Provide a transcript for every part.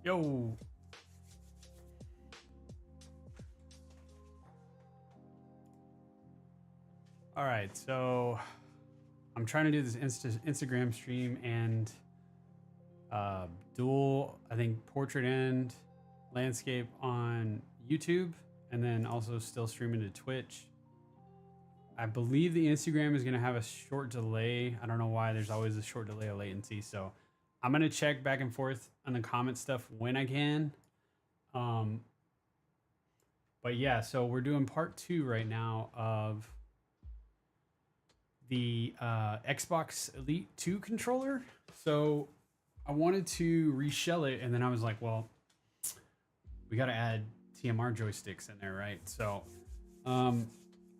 Yo. All right, so I'm trying to do this Instagram stream and dual, I think, portrait and landscape on YouTube, and then also still streaming to Twitch. I believe the Instagram is going to have a short delay. I don't know why. There's always a short delay of latency. So I'm going to check back and forth on the comment stuff when I can. But yeah, so we're doing part 2 right now of the Xbox Elite 2 controller. So I wanted to reshell it, and then I was like, well, we got to add TMR joysticks in there, right? So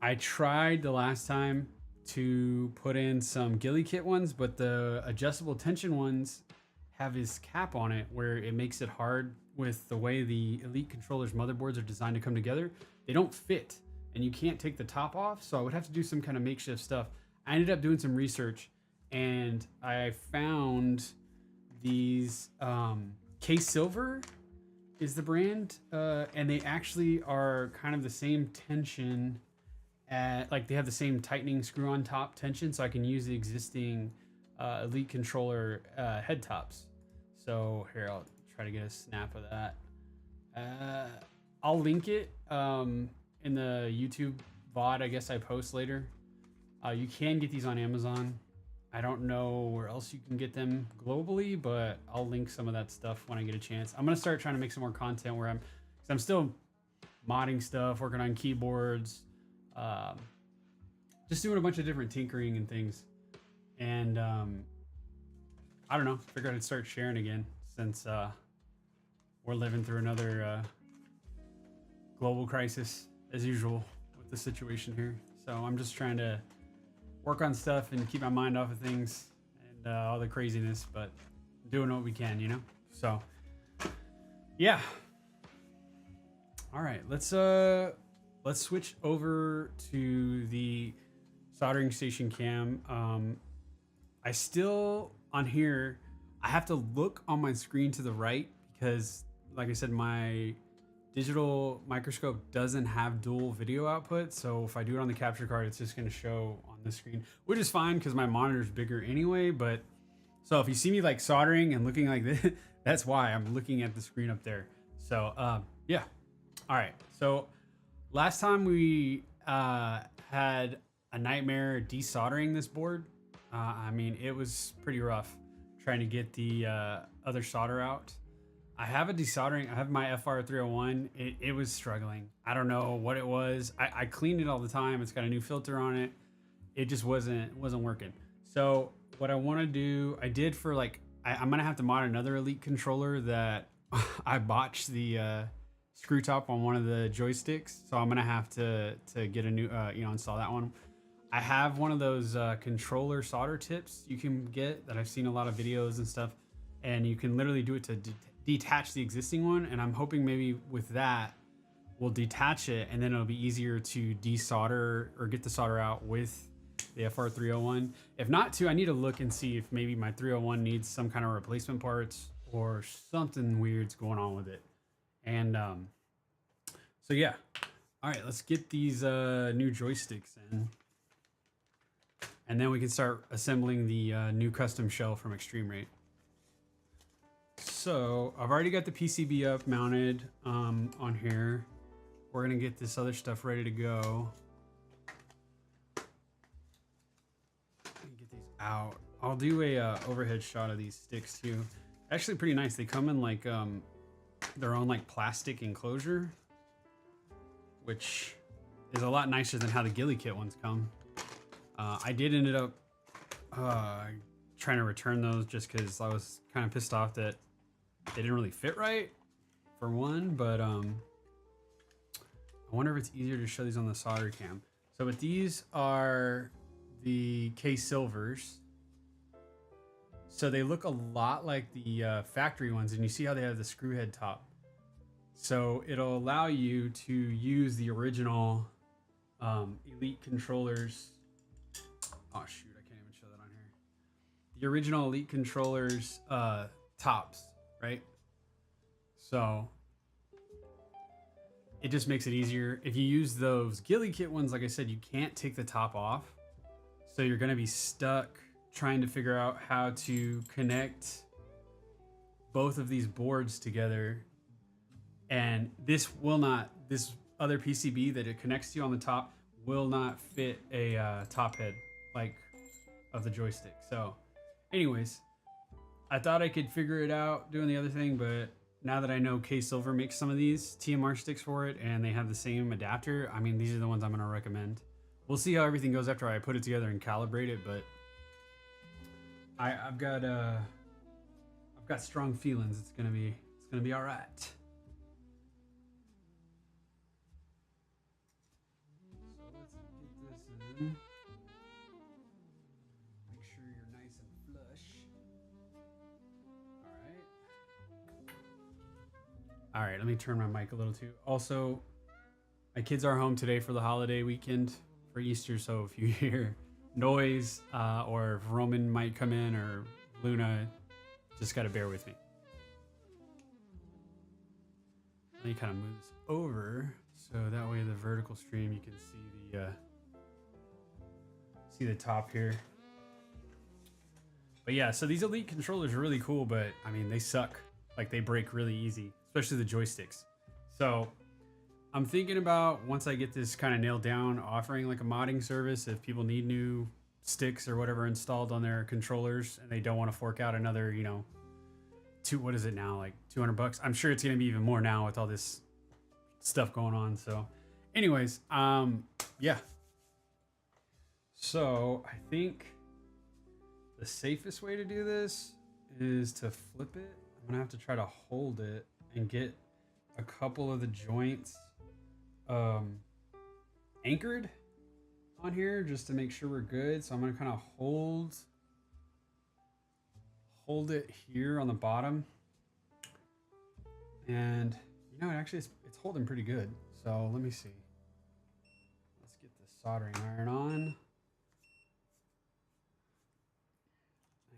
I tried the last time to put in some ghillie kit ones, but the adjustable tension ones have this cap on it where it makes it hard with the way the Elite controllers motherboards are designed to come together. They don't fit, and you can't take the top off, so I would have to do some kind of makeshift stuff. I ended up doing some research, and I found these K Silver is the brand, and they actually are kind of the same tension like they have the same tightening screw on top tension, so I can use the existing Elite controller head tops. So here, I'll try to get a snap of that. I'll link it in the YouTube VOD, I guess I post later. You can get these on Amazon. I don't know where else you can get them globally, but I'll link some of that stuff when I get a chance. I'm gonna start trying to make some more content where I'm still modding stuff, working on keyboards, just doing a bunch of different tinkering and things. And I don't know, figured I'd start sharing again since we're living through another global crisis as usual with the situation here. So I'm just trying to work on stuff and keep my mind off of things and all the craziness, but doing what we can, you know? So yeah. All right, let's switch over to the soldering station cam. I still on here, I have to look on my screen to the right because, like I said, my digital microscope doesn't have dual video output. So if I do it on the capture card, it's just going to show on the screen, which is fine because my monitor is bigger anyway. But so if you see me like soldering and looking like this, that's why I'm looking at the screen up there. So yeah. All right. So last time we had a nightmare desoldering this board. I mean, it was pretty rough trying to get the other solder out. I have a desoldering. I have my FR301. It was struggling. I don't know what it was. I cleaned it all the time. It's got a new filter on it. It just wasn't working. So what I want to do, I did for like, I'm gonna have to mod another Elite controller that I botched the screw top on one of the joysticks. So I'm gonna have to get a new, install that one. I have one of those controller solder tips you can get that I've seen a lot of videos and stuff, and you can literally do it to detach the existing one. And I'm hoping maybe with that we'll detach it, and then it'll be easier to desolder or get the solder out with the FR301. If not to, I need to look and see if maybe my 301 needs some kind of replacement parts or something weird's going on with it. And so yeah, all right, let's get these new joysticks in, and then we can start assembling the new custom shell from Extreme Rate. So I've already got the PCB up mounted on here. We're gonna get this other stuff ready to go. Get these out. I'll do a overhead shot of these sticks too. Actually pretty nice. They come in like their own like plastic enclosure, which is a lot nicer than how the ghillie kit ones come. I did ended up trying to return those just because I was kind of pissed off that they didn't really fit right for one, but I wonder if it's easier to show these on the solder cam. So but these are the K Silvers. So they look a lot like the factory ones, and you see how they have the screw head top. So it'll allow you to use the original Elite controllers. Oh shoot, I can't even show that on here. The original Elite controllers tops, right? So it just makes it easier. If you use those ghillie kit ones, like I said, you can't take the top off. So you're going to be stuck trying to figure out how to connect both of these boards together. And this other PCB that it connects to on the top will not fit a top head like of the joystick. So anyways, I thought I could figure it out doing the other thing, but now that I know K Silver makes some of these TMR sticks for it and they have the same adapter, I mean, these are the ones I'm going to recommend. We'll see how everything goes after I put it together and calibrate it, but I've got strong feelings. It's gonna be all right. So let's get this in. Make sure you're nice and flush. All right. Let me turn my mic a little too. Also, my kids are home today for the holiday weekend for Easter, so if you hear noise or if Roman might come in or Luna, just gotta bear with me. Let me kind of move this over so that way the vertical stream you can see the top here. But yeah, so these Elite controllers are really cool, but I mean they suck. Like they break really easy, especially the joysticks. So I'm thinking about, once I get this kind of nailed down, offering like a modding service if people need new sticks or whatever installed on their controllers and they don't want to fork out another, you know, what is it now, like $200. I'm sure it's going to be even more now with all this stuff going on. So anyways, yeah. So I think the safest way to do this is to flip it. I'm going to have to try to hold it and get a couple of the joints anchored on here just to make sure we're good. So I'm going to kind of hold it here on the bottom, and you know, actually it's holding pretty good. So let me see. Let's get the soldering iron on.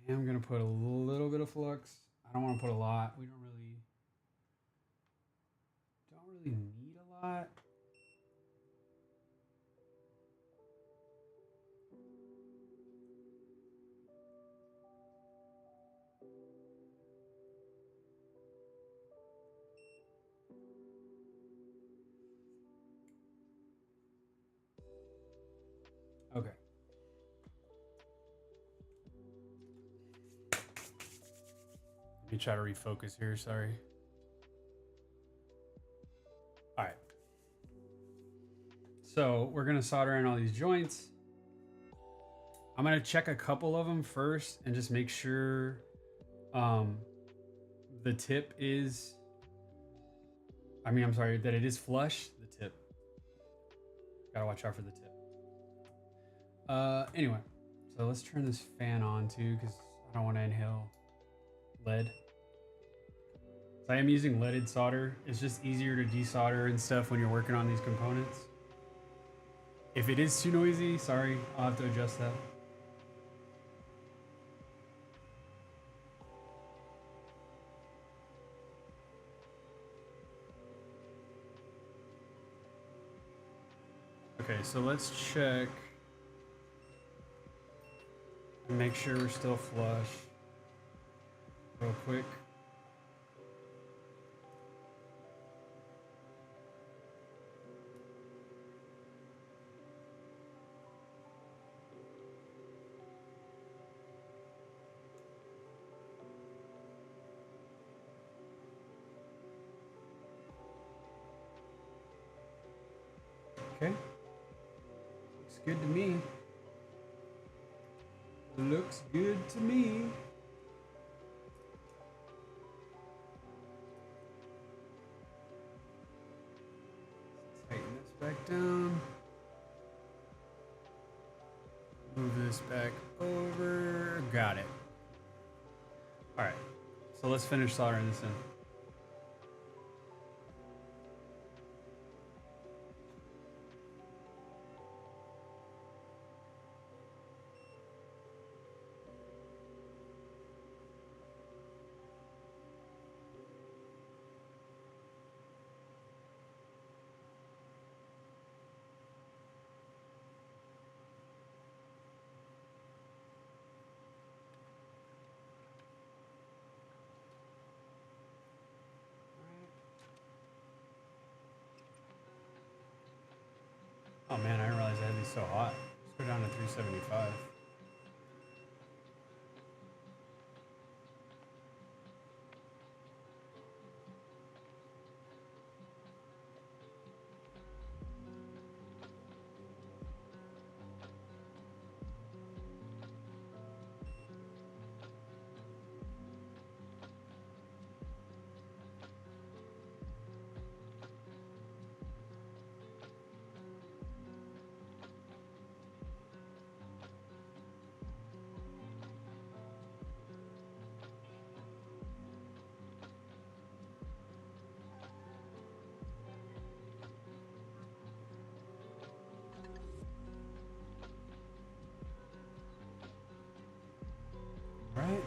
I am going to put a little bit of flux. I don't want to put a lot. We don't really need a lot. Okay. Let me try to refocus here, sorry. All right. So we're gonna solder in all these joints. I'm gonna check a couple of them first and just make sure the tip is, that it is flush, the tip. Gotta watch out for the tip. Anyway, so let's turn this fan on too, because I don't want to inhale lead. So I am using leaded solder. It's just easier to desolder and stuff when you're working on these components. If it is too noisy, sorry, I'll have to adjust that. Okay, so let's check and make sure we're still flush real quick. Okay. Looks good to me. Looks good to me. Tighten this back down. Move this back over. Got it. All right. So let's finish soldering this in. Oh man, I didn't realize I had these so hot. Let's go down to 375. Right.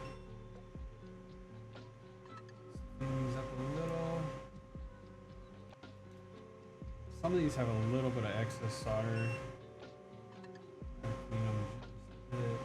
Clean these up a little. Some of these have a little bit of excess solder. Gotta clean them just a bit.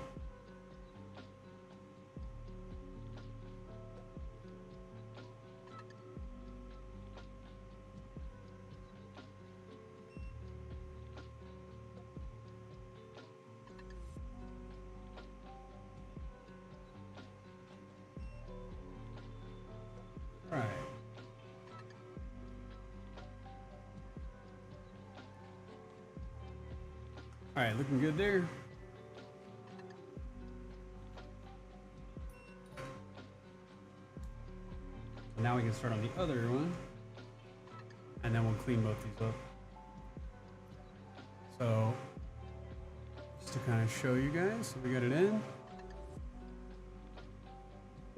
Right. All right, looking good there. Now we can start on the other one, and then we'll clean both these up. So, just to kind of show you guys, so we got it in.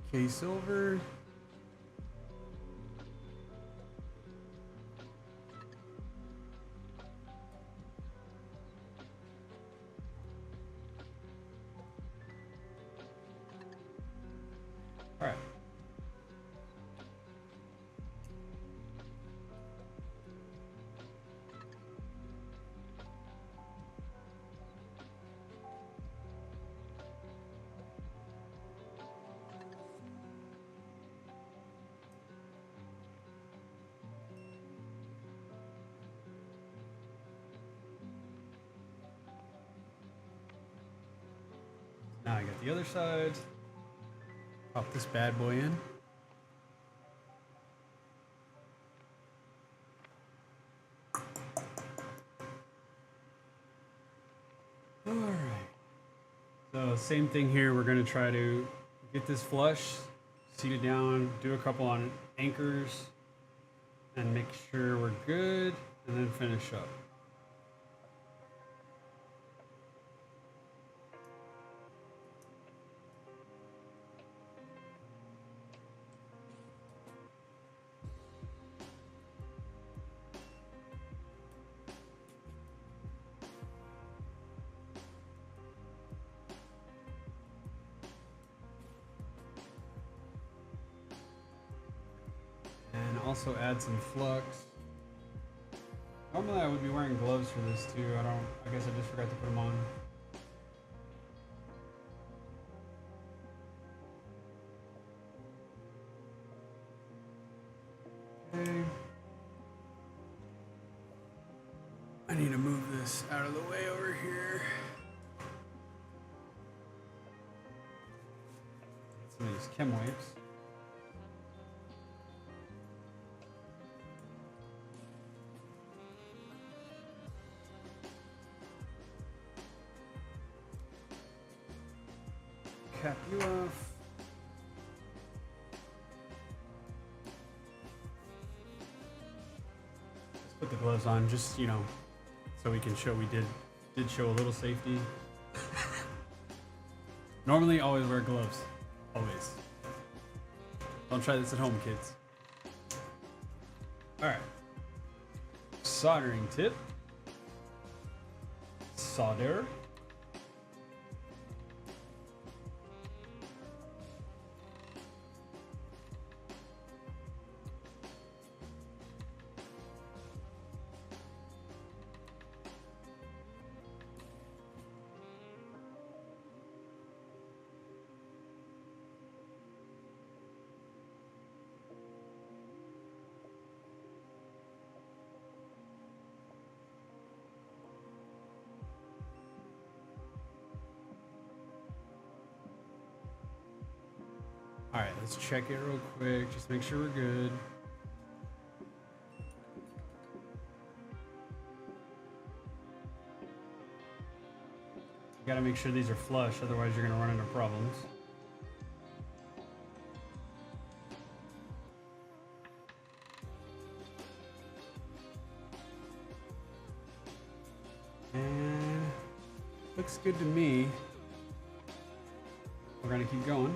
K silver. All right. Now I got the other side. Pop this bad boy in. All right. So same thing here. We're gonna try to get this flush, seat it down, do a couple on anchors, and make sure we're good, and then finish up. And also add some flux. Normally I would be wearing gloves for this too. I guess I just forgot to put them on. Okay. I need to move this out of the way over here. Some of these chem wipes. Cap you off. Let's put the gloves on, just so we can show we did show a little safety. Normally, always wear gloves. Always. Don't try this at home, kids. All right. Soldering tip. Solder. Alright, let's check it real quick. Just make sure we're good. You gotta make sure these are flush, otherwise you're gonna run into problems. And looks good to me. We're gonna keep going.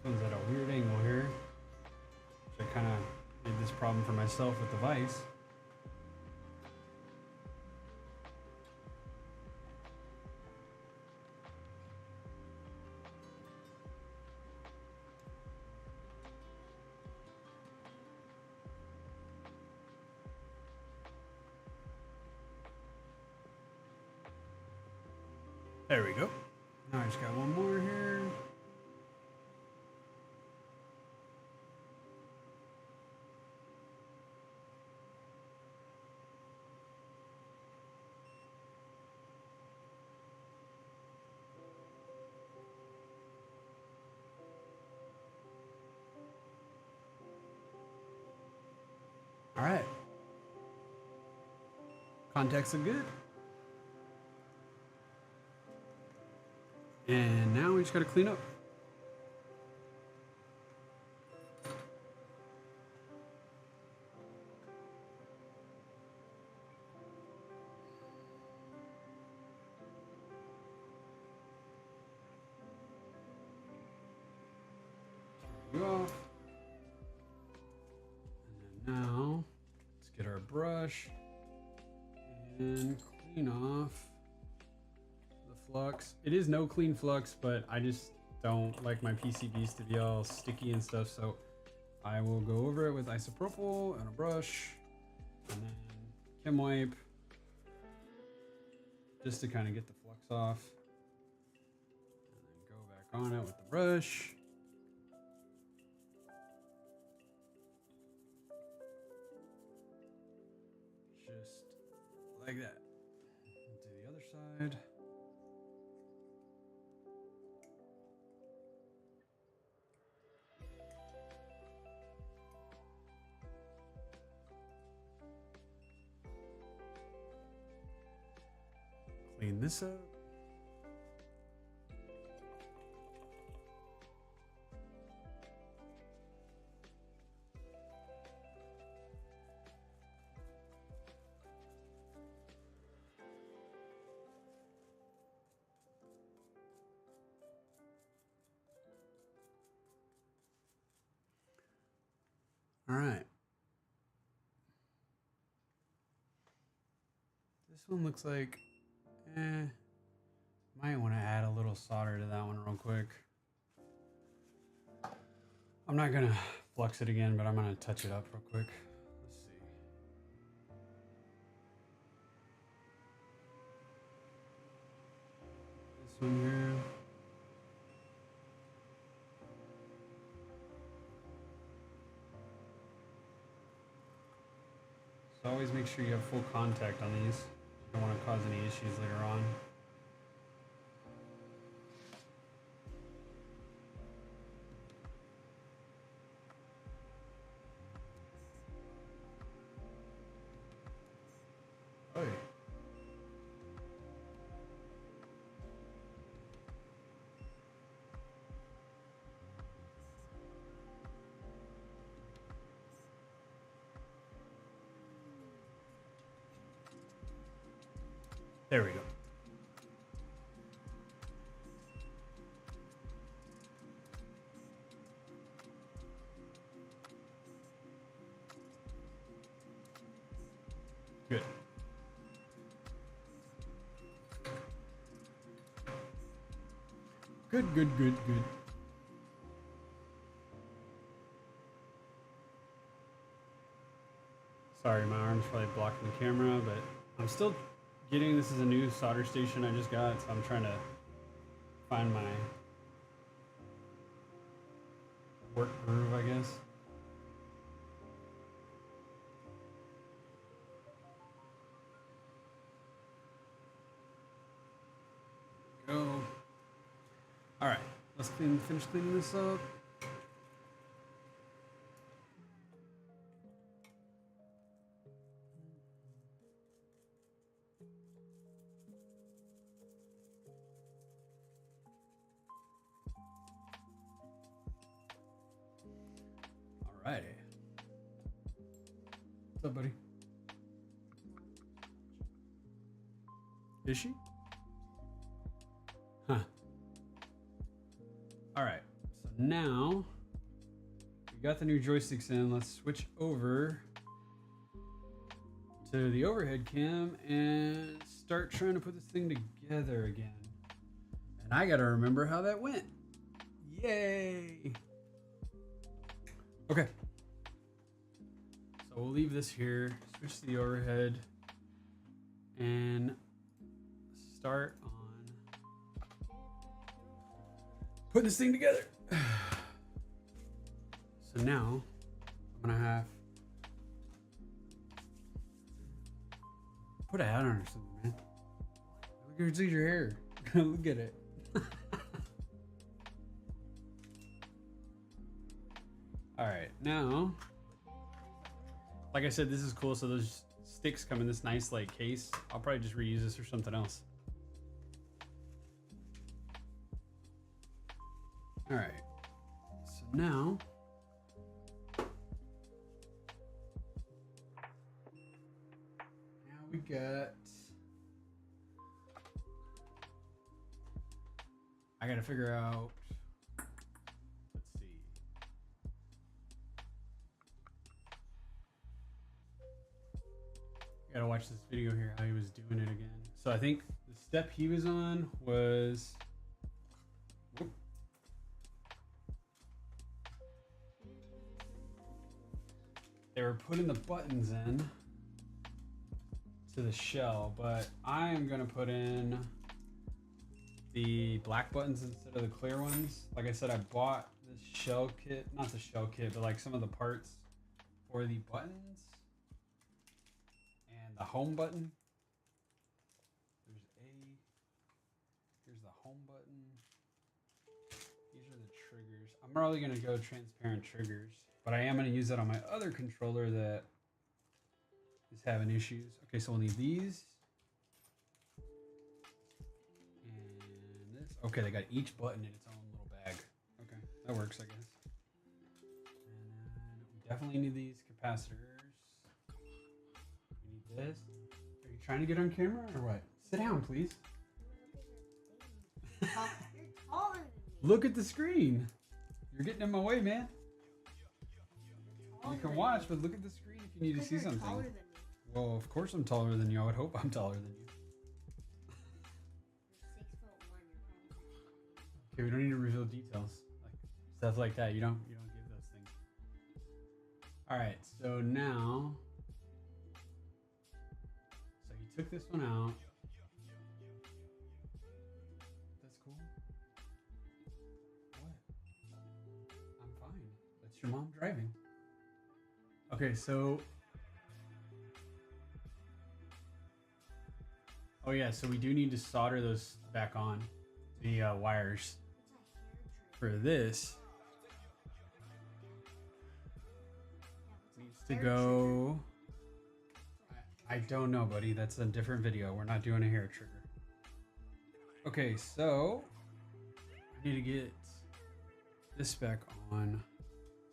This one's at a weird angle here. So I kind of made this problem for myself with the vise. There we go. Now I just got one more here. All right. Contacts are good. And now we just got to clean up. You off. And then now let's get our brush and clean off the flux. It is no clean flux, but I just don't like my PCBs to be all sticky and stuff, so I will go over it with isopropyl and a brush and then chem wipe just to kind of get the flux off, and then go back on it with the brush. Just like that. Do the other side. Clean this up. right. This one looks like, might want to add a little solder to that one real quick. I'm not gonna flux it again, but I'm gonna touch it up real quick. Let's see. This one here. So always make sure you have full contact on these. You don't want to cause any issues later on. Oh, yeah. There we go. Good. Good, good, good, good. Sorry, my arm's probably blocking the camera, but I'm still getting, this is a new solder station I just got, so I'm trying to find my work groove, I guess. Go. All right, let's finish cleaning this up. Alrighty. What's up, buddy? Is she? Huh. Alright. So now we got the new joysticks in. Let's switch over to the overhead cam and start trying to put this thing together again. And I gotta remember how that went. Yay! Okay. So we'll leave this here, switch to the overhead, and start on putting this thing together. So now I'm gonna have put a hat on or something, man. Look at your hair. Look at it. All right, now, like I said, this is cool. So those sticks come in this nice like case. I'll probably just reuse this or something else. All right, so now we got, I gotta figure out, let's see. Gotta watch this video here, how he was doing it again. So I think the step he was on was, whoop. They were putting the buttons in to the shell, but I am gonna put in the black buttons instead of the clear ones. Like I said, I bought this shell kit, not the shell kit, but like some of the parts for the buttons and the home button. Here's the home button. These are the triggers. I'm probably gonna go transparent triggers, but I am gonna use that on my other controller that is having issues. Okay, so we'll need these. And this. Okay, they got each button in its own little bag. Okay, that works, I guess. And then we definitely need these capacitors. We need this. Are you trying to get on camera or what? Sit down, please. You're taller than me. Look at the screen. You're getting in my way, man. You're You can watch, but look at the screen if you need to see something. Taller than me. Well, of course I'm taller than you. I would hope I'm taller than you. You're 6'1". You're probably. Okay, we don't need to reveal details. Like stuff like that. You don't give those things. Alright, so now. So he took this one out. That's cool. What? I'm fine. That's your mom driving. Okay, so. Oh yeah, so we do need to solder those back on, the wires for this. Needs to go. I don't know, buddy. That's a different video. We're not doing a hair trigger. Okay, so I need to get this back on.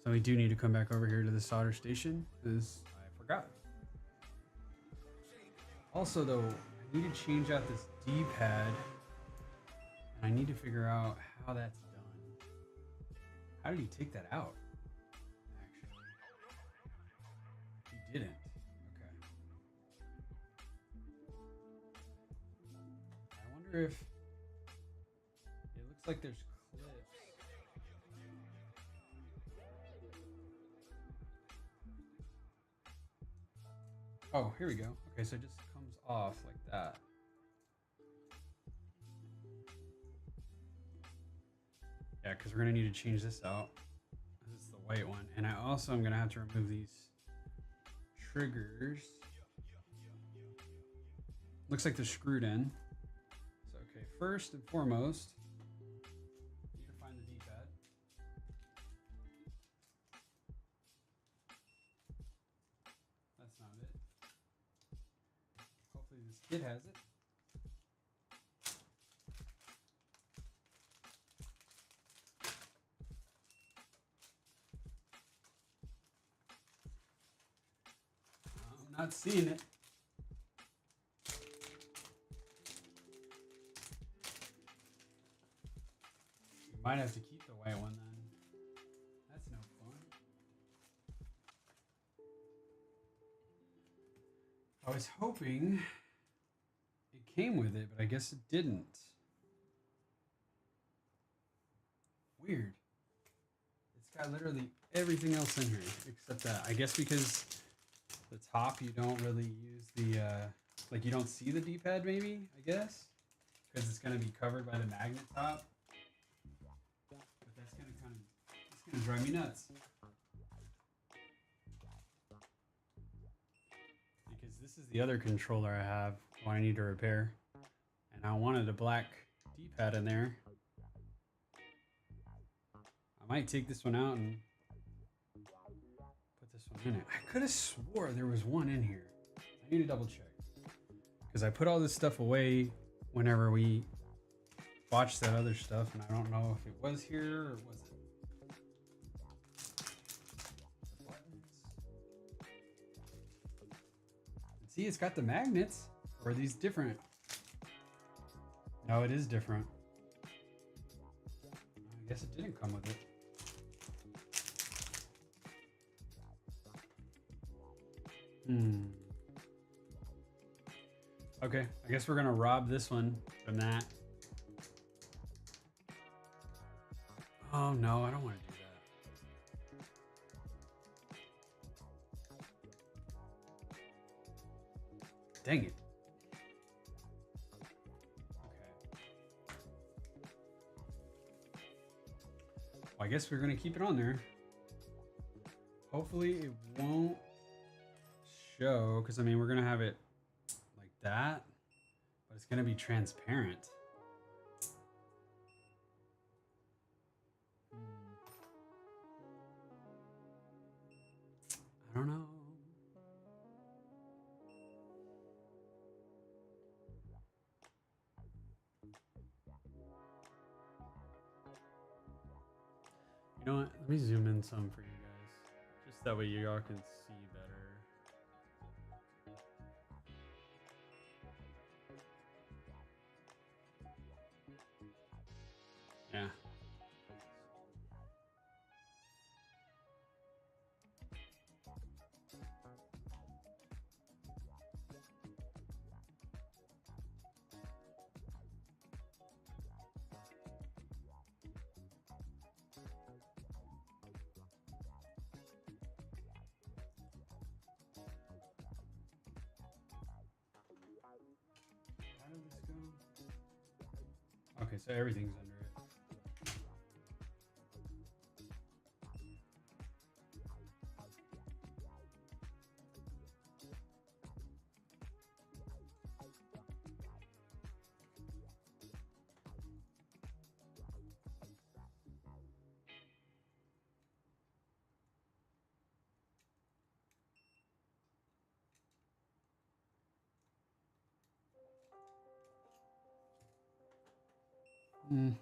So we do need to come back over here to the solder station because I forgot. Also, though. I need to change out this D-pad, and I need to figure out how that's done. How did he take that out? Actually, he didn't. Okay. I wonder if it looks like there's clips. Oh, here we go. Okay, so it just comes off like that. Yeah, because we're going to need to change this out. This is the white one. And I also am going to have to remove these triggers. Looks like they're screwed in. So, okay, first and foremost, you need to find the D-pad. That's not it. Hopefully this kid has it. I'm not seeing it. We might have to keep the white one then. That's no fun. I was hoping it came with it, but I guess it didn't. Weird. It's got literally everything else in here except that. I guess because the top you don't really use the like you don't see the D-pad maybe, I guess. Because it's gonna be covered by the magnet top. But that's gonna drive me nuts. Because this is the other controller I have what I need to repair. And I wanted a black D-pad in there. I might take this one out and put this one in it. I could have swore there was one in here. I need to double check. Because I put all this stuff away whenever we watched that other stuff, and I don't know if it was here or was it. And see, it's got the magnets. Or are these different? No, it is different. I guess it didn't come with it. Okay, I guess we're gonna rob this one from that. Oh no, I don't want to do that. Dang it. Okay. Well, I guess we're gonna keep it on there. Hopefully it won't show, because I mean we're gonna have it like that, but it's gonna be transparent. I don't know. You know what? Let me zoom in some for you guys, just that way y'all can see better. Yeah. Okay, so everything's under it. Mm.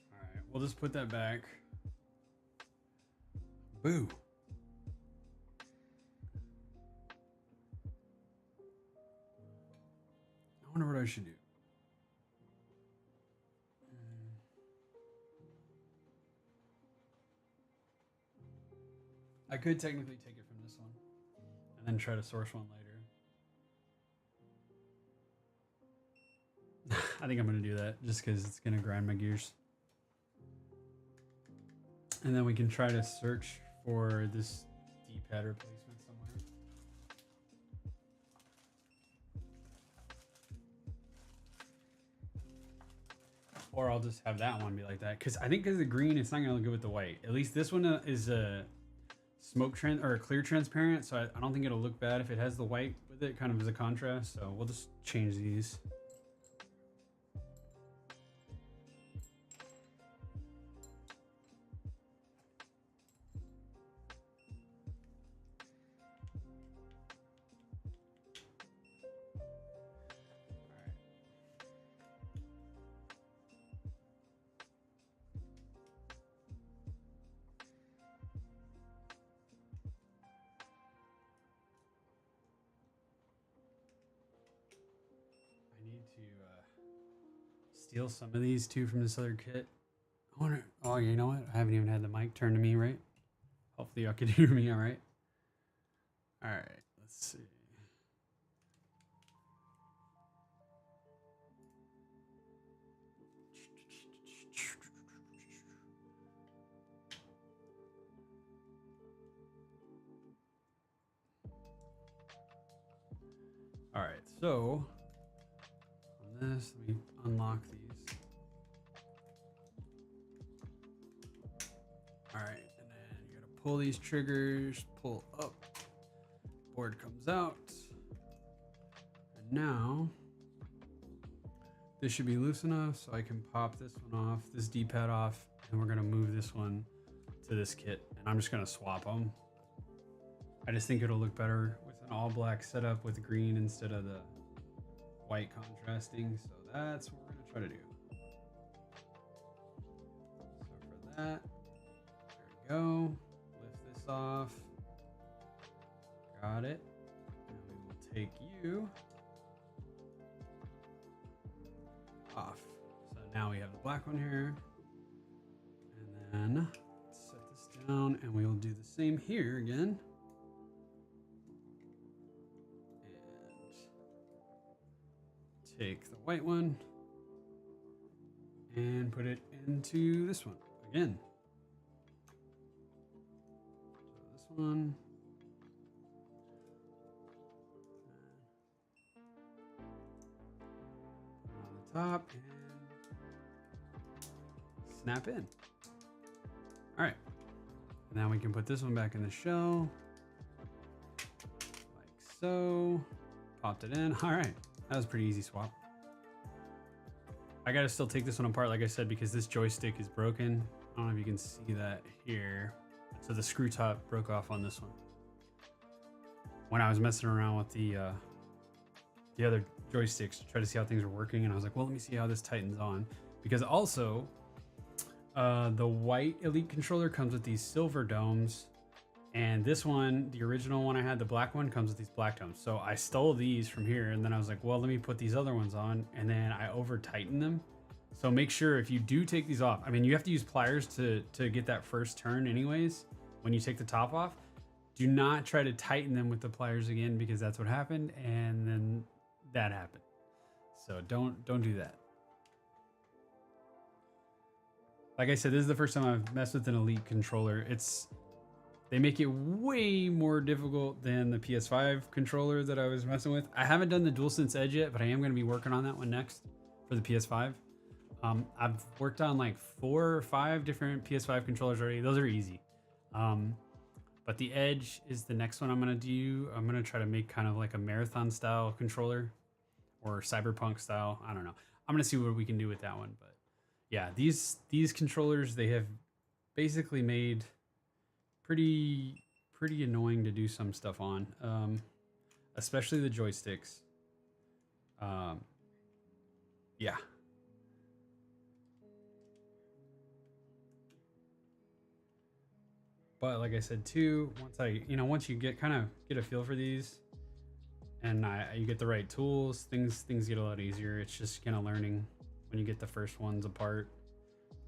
All right, we'll just put that back. Boo. I wonder what I should do. I could technically take it from this one and then try to source one later. I think I'm going to do that just because it's going to grind my gears. And then we can try to search for this D-pad replacement somewhere. Or I'll just have that one be like that. Because I think because the green, it's not going to look good with the white. At least this one is a or clear transparent. So I don't think it'll look bad if it has the white with it kind of as a contrast. So we'll just change these. Steal some of these too from this other kit. I wonder. Oh, you know what? I haven't even had the mic turned to me, right? Hopefully, y'all can hear me. All right. All right. Let's see. All right. So on this, let me unlock these. All right, and then you gotta pull these triggers, pull up, board comes out, and now this should be loose enough so I can pop this one off, this D-pad off, and we're gonna move this one to this kit, and I'm just gonna swap them. I just think it'll look better with an all black setup with green instead of the white contrasting, so that's what we're gonna try to do. So for that, go, lift this off, got it, and we will take you off. So now we have the black one here, and then set this down, and we will do the same here again. And take the white one and put it into this one again. One on the top and snap in. All right, now we can put this one back in the shell like so. Popped it in. All right, that was a pretty easy swap. I gotta still take this one apart, like I said, because this joystick is broken. I don't know if you can see that here. So the screw top broke off on this one when I was messing around with the the other joysticks to try to see how things are working, and I was like, well, let me see how this tightens on, because also the white Elite controller comes with these silver domes, and this one, the original one I had, the black one, comes with these black domes. So I stole these from here, and then I was like, well, let me put these other ones on, and then I over tighten them. So make sure if you do take these off, I mean, you have to use pliers to get that first turn anyways when you take the top off. Do not try to tighten them with the pliers again, because that's what happened, and then that happened. So don't do that. Like I said, this is the first time I've messed with an Elite controller. They make it way more difficult than the PS5 controller that I was messing with. I haven't done the DualSense Edge yet, but I am going to be working on that one next for the PS5. I've worked on like 4 or 5 different PS5 controllers already. Those are easy. But the Edge is the next one I'm going to do. I'm going to try to make kind of like a marathon style controller or cyberpunk style. I don't know. I'm going to see what we can do with that one. But yeah, these controllers, they have basically made pretty annoying to do some stuff on, especially the joysticks. Yeah. But like I said too, once you get a feel for these, and you get the right tools, things get a lot easier. It's just kind of learning when you get the first ones apart.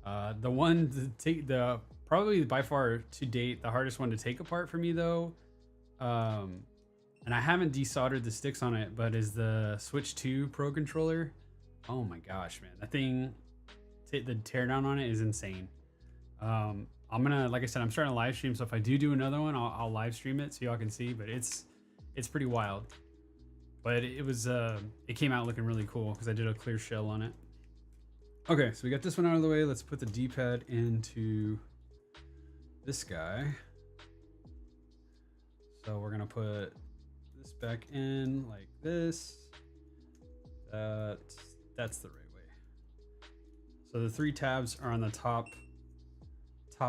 The one to take, the probably by far to date the hardest one to take apart for me though, and I haven't desoldered the sticks on it, but is the Switch 2 Pro controller. Oh my gosh, man, that thing, the teardown on it is insane. I'm gonna, like I said, I'm starting a live stream, so if I do another one, I'll live stream it so y'all can see. But it's pretty wild. But it came out looking really cool because I did a clear shell on it. Okay, so we got this one out of the way. Let's put the D-pad into this guy. So we're gonna put this back in like this. That's the right way. So the 3 tabs are on the top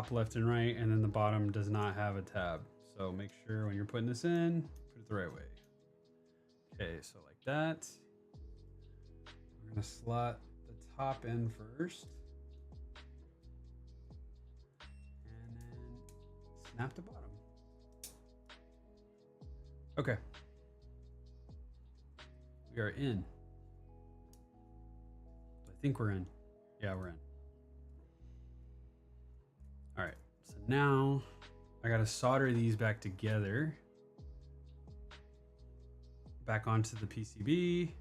left and right, and then the bottom does not have a tab. So make sure when you're putting this in, put it the right way. Okay, so like that. We're gonna slot the top in first, and then snap the bottom. Okay. We are in. I think we're in. Yeah, we're in. All right, so now I gotta solder these back together, back onto the PCB,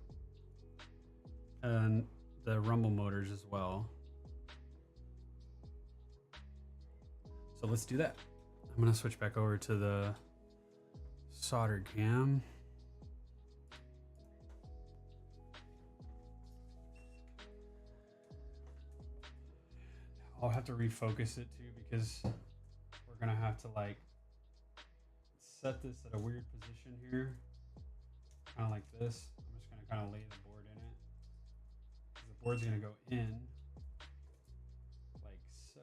and the rumble motors as well. So let's do that. I'm gonna switch back over to the solder cam. I'll have to refocus it too, because we're gonna have to like set this at a weird position here, kind of like this. I'm just gonna kind of lay the board in it. The board's gonna go in like so.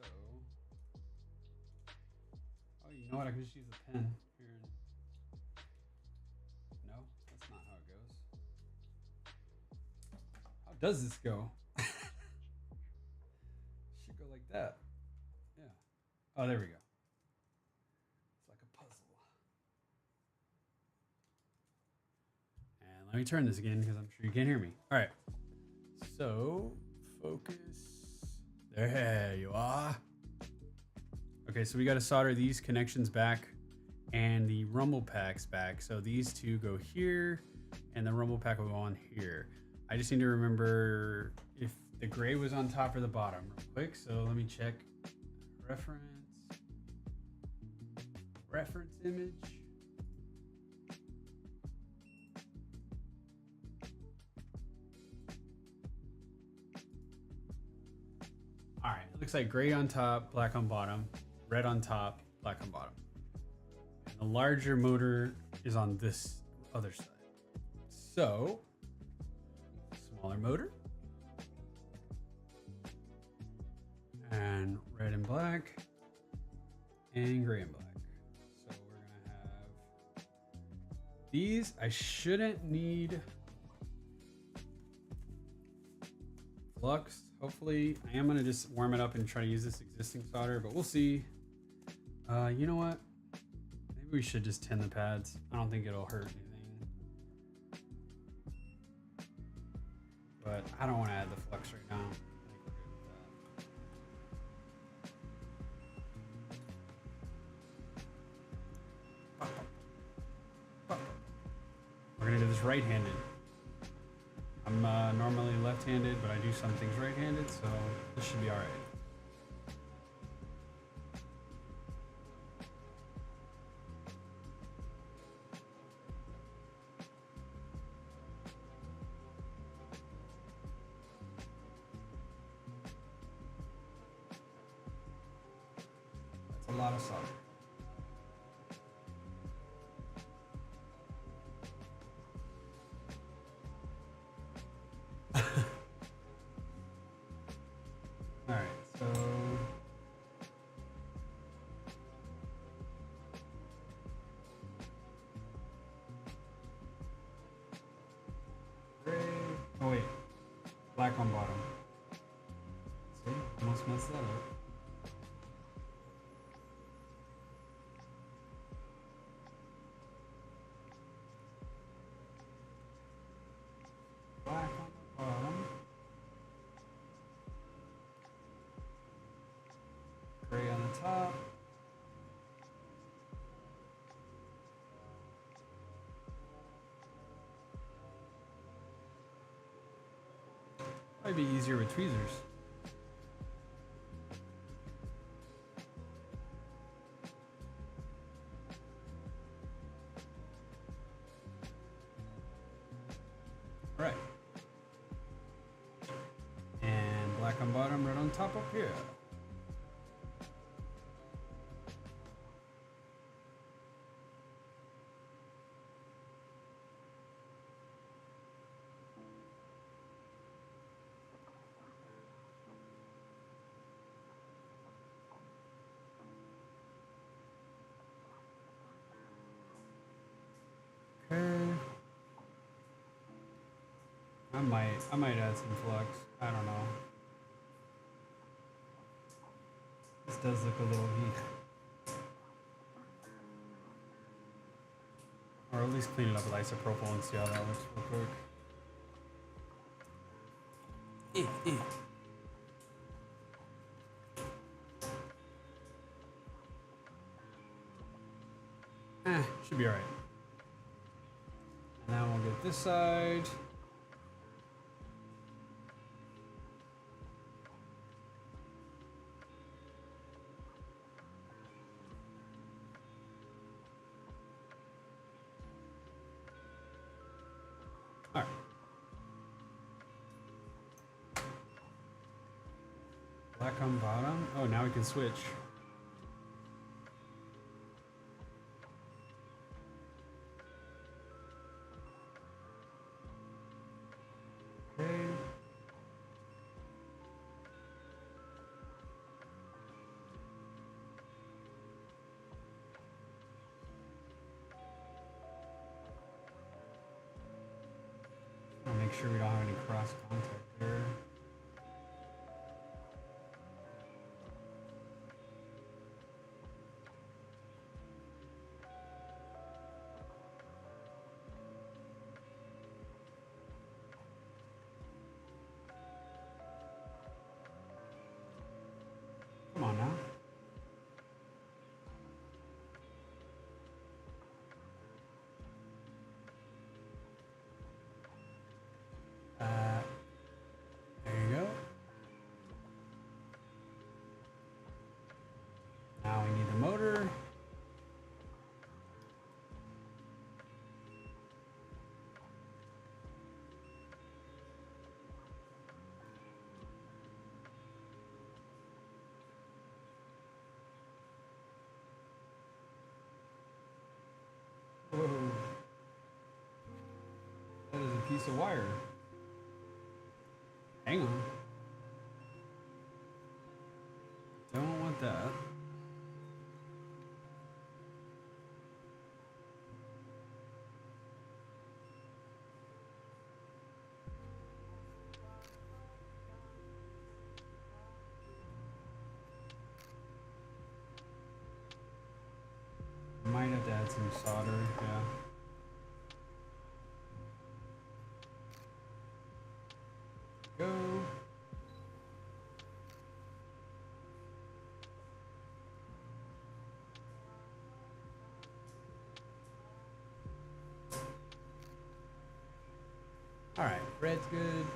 Oh, you know what? I can just use a pen here. No, that's not how it goes. How does this go? Should go like that. Yeah. Oh, there we go. It's like a puzzle. And let me turn this again, because I'm sure you can't hear me. All right. So focus. There you are. Okay, so we got to solder these connections back and the rumble packs back. So these two go here, and the rumble pack will go on here. I just need to remember if the gray was on top or the bottom real quick. So let me check. Reference image. All right, it looks like gray on top, black on bottom, red on top, black on bottom. And the larger motor is on this other side. So, smaller motor. And red and black, and gray and black. So we're gonna have these. I shouldn't need flux. Hopefully, I am gonna just warm it up and try to use this existing solder, but we'll see. You know what? Maybe we should just tin the pads. I don't think it'll hurt anything. But I don't want to add the flux right now. I think we're good with that. We're gonna do this right-handed. I'm normally left-handed, but I do some things right-handed, so this should be all right. That's a lot of solder. All right, so gray. Oh wait, black on bottom. See, almost messed that up. Black on the bottom. Gray on the top. Might be easier with tweezers. All right. And black on bottom, red on top up here. Okay. I might add some flux. I don't know. This does look a little heat. Or at least clean it up with isopropyl and see how that looks real quick. Should be alright. Now we'll get this side. All right. Black on bottom. Oh, now we can switch. Okay. I'll make sure we don't have any cross contact there. Come on now. There you go. Now we need the motor. Whoa. That is a piece of wire. Hang on. Don't want that. add some solder, yeah. Go. All right, bread's good.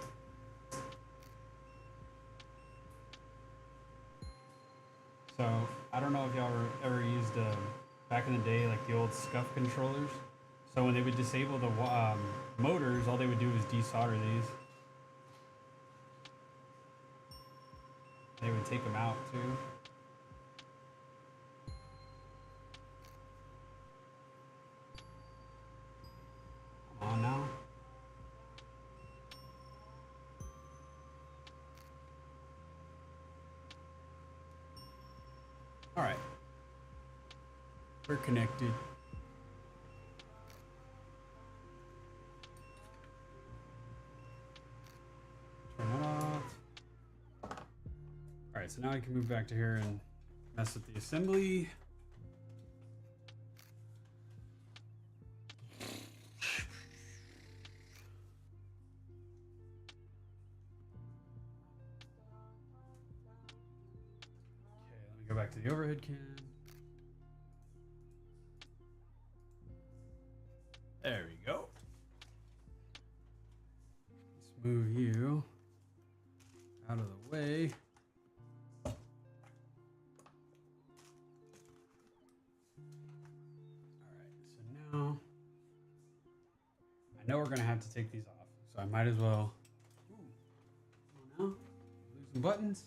So I don't know if y'all ever used back in the day like the old scuff controllers. So when they would disable the motors, all they would do was desolder these. They would take them out too. Come on now. All right. We're connected. Turn that off. All right, so now I can move back to here and mess with the assembly. Okay, let me go back to the overhead can. There we go. Let's move you out of the way. Now, I know we're gonna have to take these off, so I might as well. Ooh. Lose some buttons.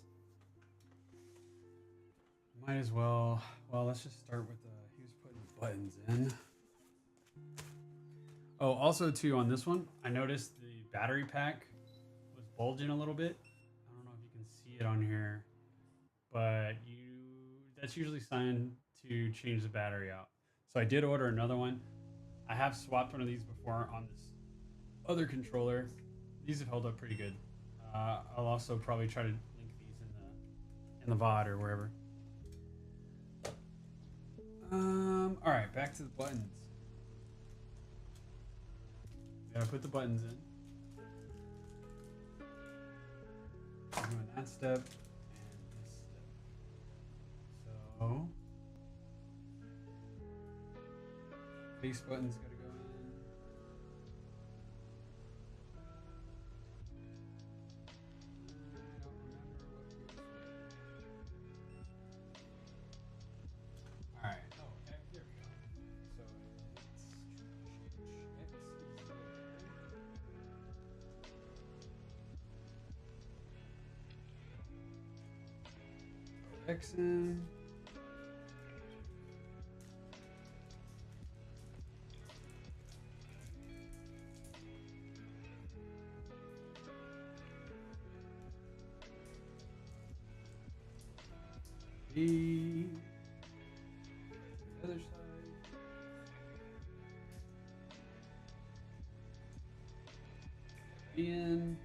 Might as well. Well, let's just start with he was putting the buttons in. Oh, also too on this one, I noticed the battery pack was bulging a little bit. I don't know if you can see it on here, but that's usually a sign to change the battery out. So I did order another one. I have swapped one of these before on this other controller. These have held up pretty good. I'll also probably try to link these in the VOD or wherever. All right, back to the buttons. Gotta put the buttons in. I'm doing that step and this step. So face button's gotta go in. I don't remember what goes where. All right. Oh, there we go. So X is there. X in. The other side. In.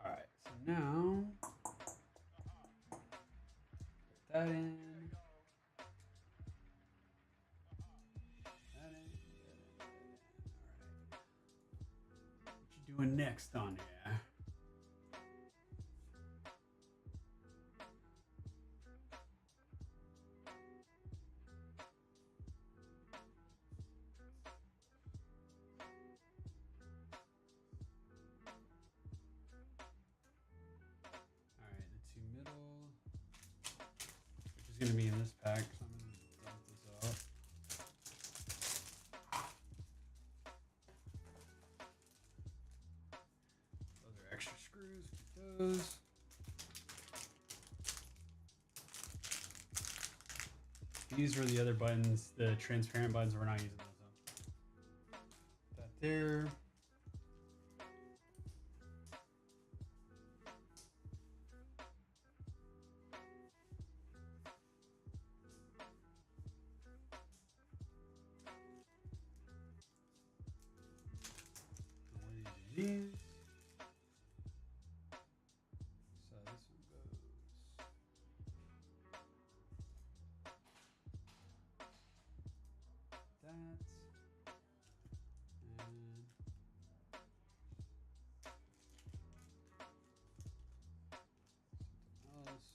All right, so now put that in. That in. All right. What you doing next on here? All right, the two middle, which is going to be in this pack, so I'm going to dump this out. Those are extra screws, keep those. These were the other buttons, the transparent buttons. We're not using those though. That there. These. So this one goes. That. And something else.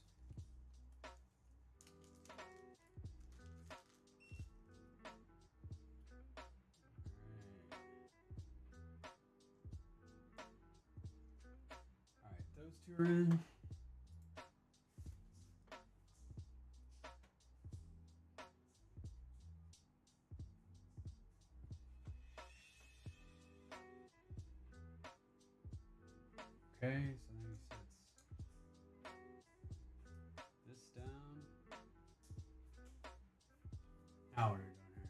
All right, those two are in. Okay, so then he sets this down. Now what are we doing here?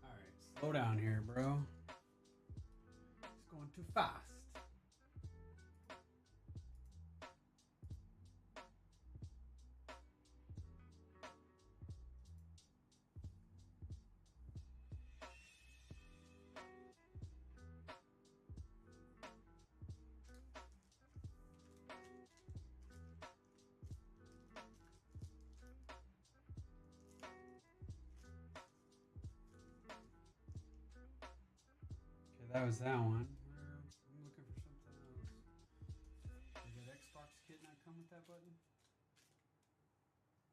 All right, slow down here, bro. It's going too fast. Okay, that was that one. I'm looking for something else. Did that Xbox kit not come with that button?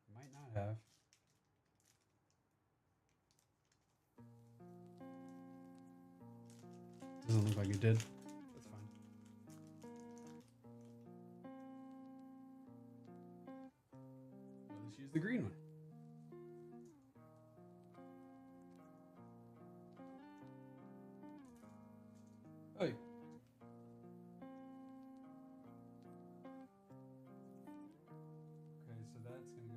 It might not have. Doesn't look like it did. That's fine. Well, let's use the green one. Oh, yeah. Okay, so that's gonna go.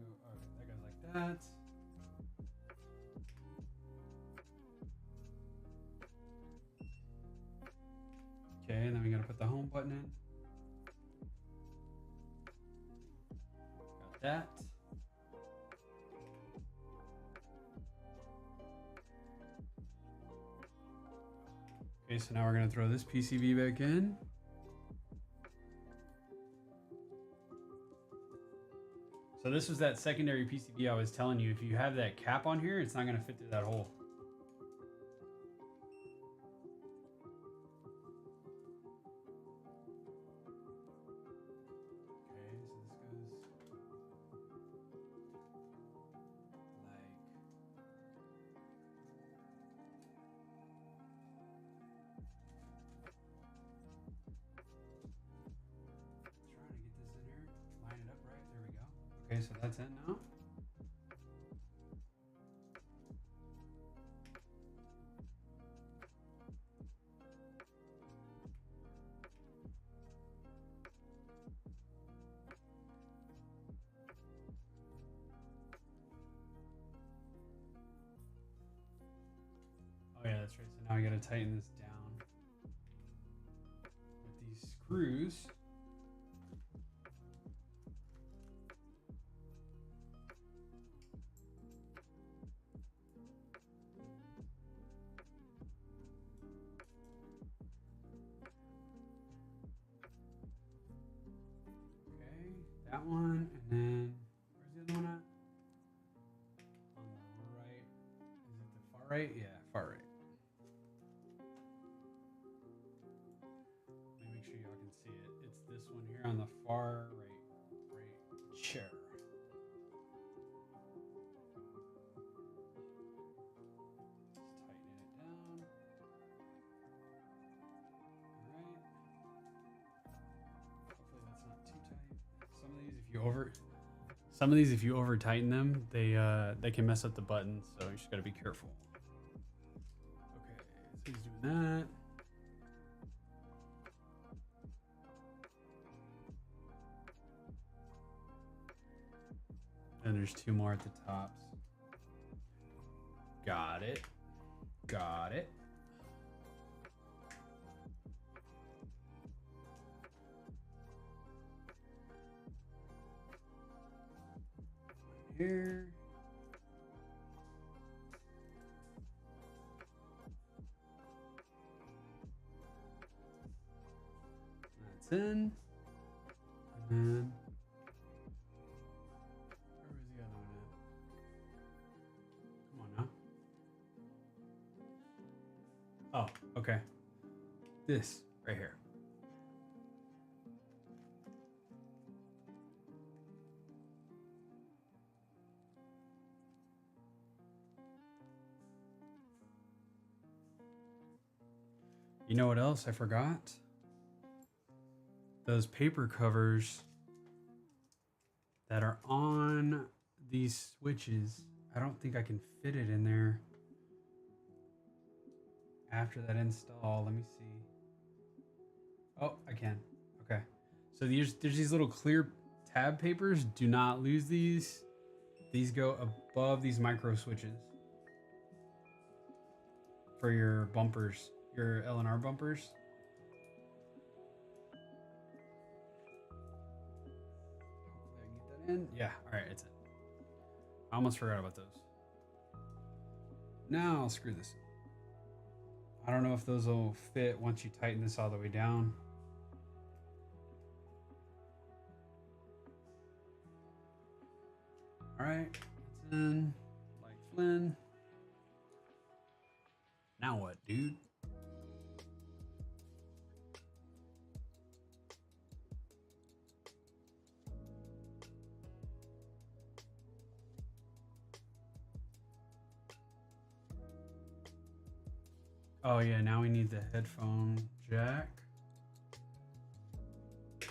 Okay, that goes like that. Okay, and then we gotta put the home button in. Got that. Okay, so now we're gonna throw this PCB back in. So this was that secondary PCB I was telling you. If you have that cap on here, it's not gonna fit through that hole. Okay, so this goes like trying to get this in here, line it up right. There we go. Okay, so that's in now. Oh yeah, that's right. So now I gotta tighten this down with these screws. Okay, that one, and then where's the other one at? right? Yeah, far right. Let me make sure y'all can see it. It's this one here on the far right chair. Some of these, if you over tighten them, they can mess up the buttons, so you just gotta be careful. Okay, so he's doing that. And there's two more at the tops. Got it. Got it. Here. That's in. And then where was the other one at? Come on now. Oh, okay. This right here. You know what else I forgot? Those paper covers that are on these switches. I don't think I can fit it in there after that install. Let me see. Oh, I can. Okay. So there's these little clear tab papers. Do not lose these. These go above these micro switches for your bumpers, your LNR bumpers. In. Yeah, all right, it's in. I almost forgot about those. Now I'll screw this in. I don't know if those will fit once you tighten this all the way down. All right, it's in. Like Flynn. Now what, dude? Oh yeah, now we need the headphone jack. Put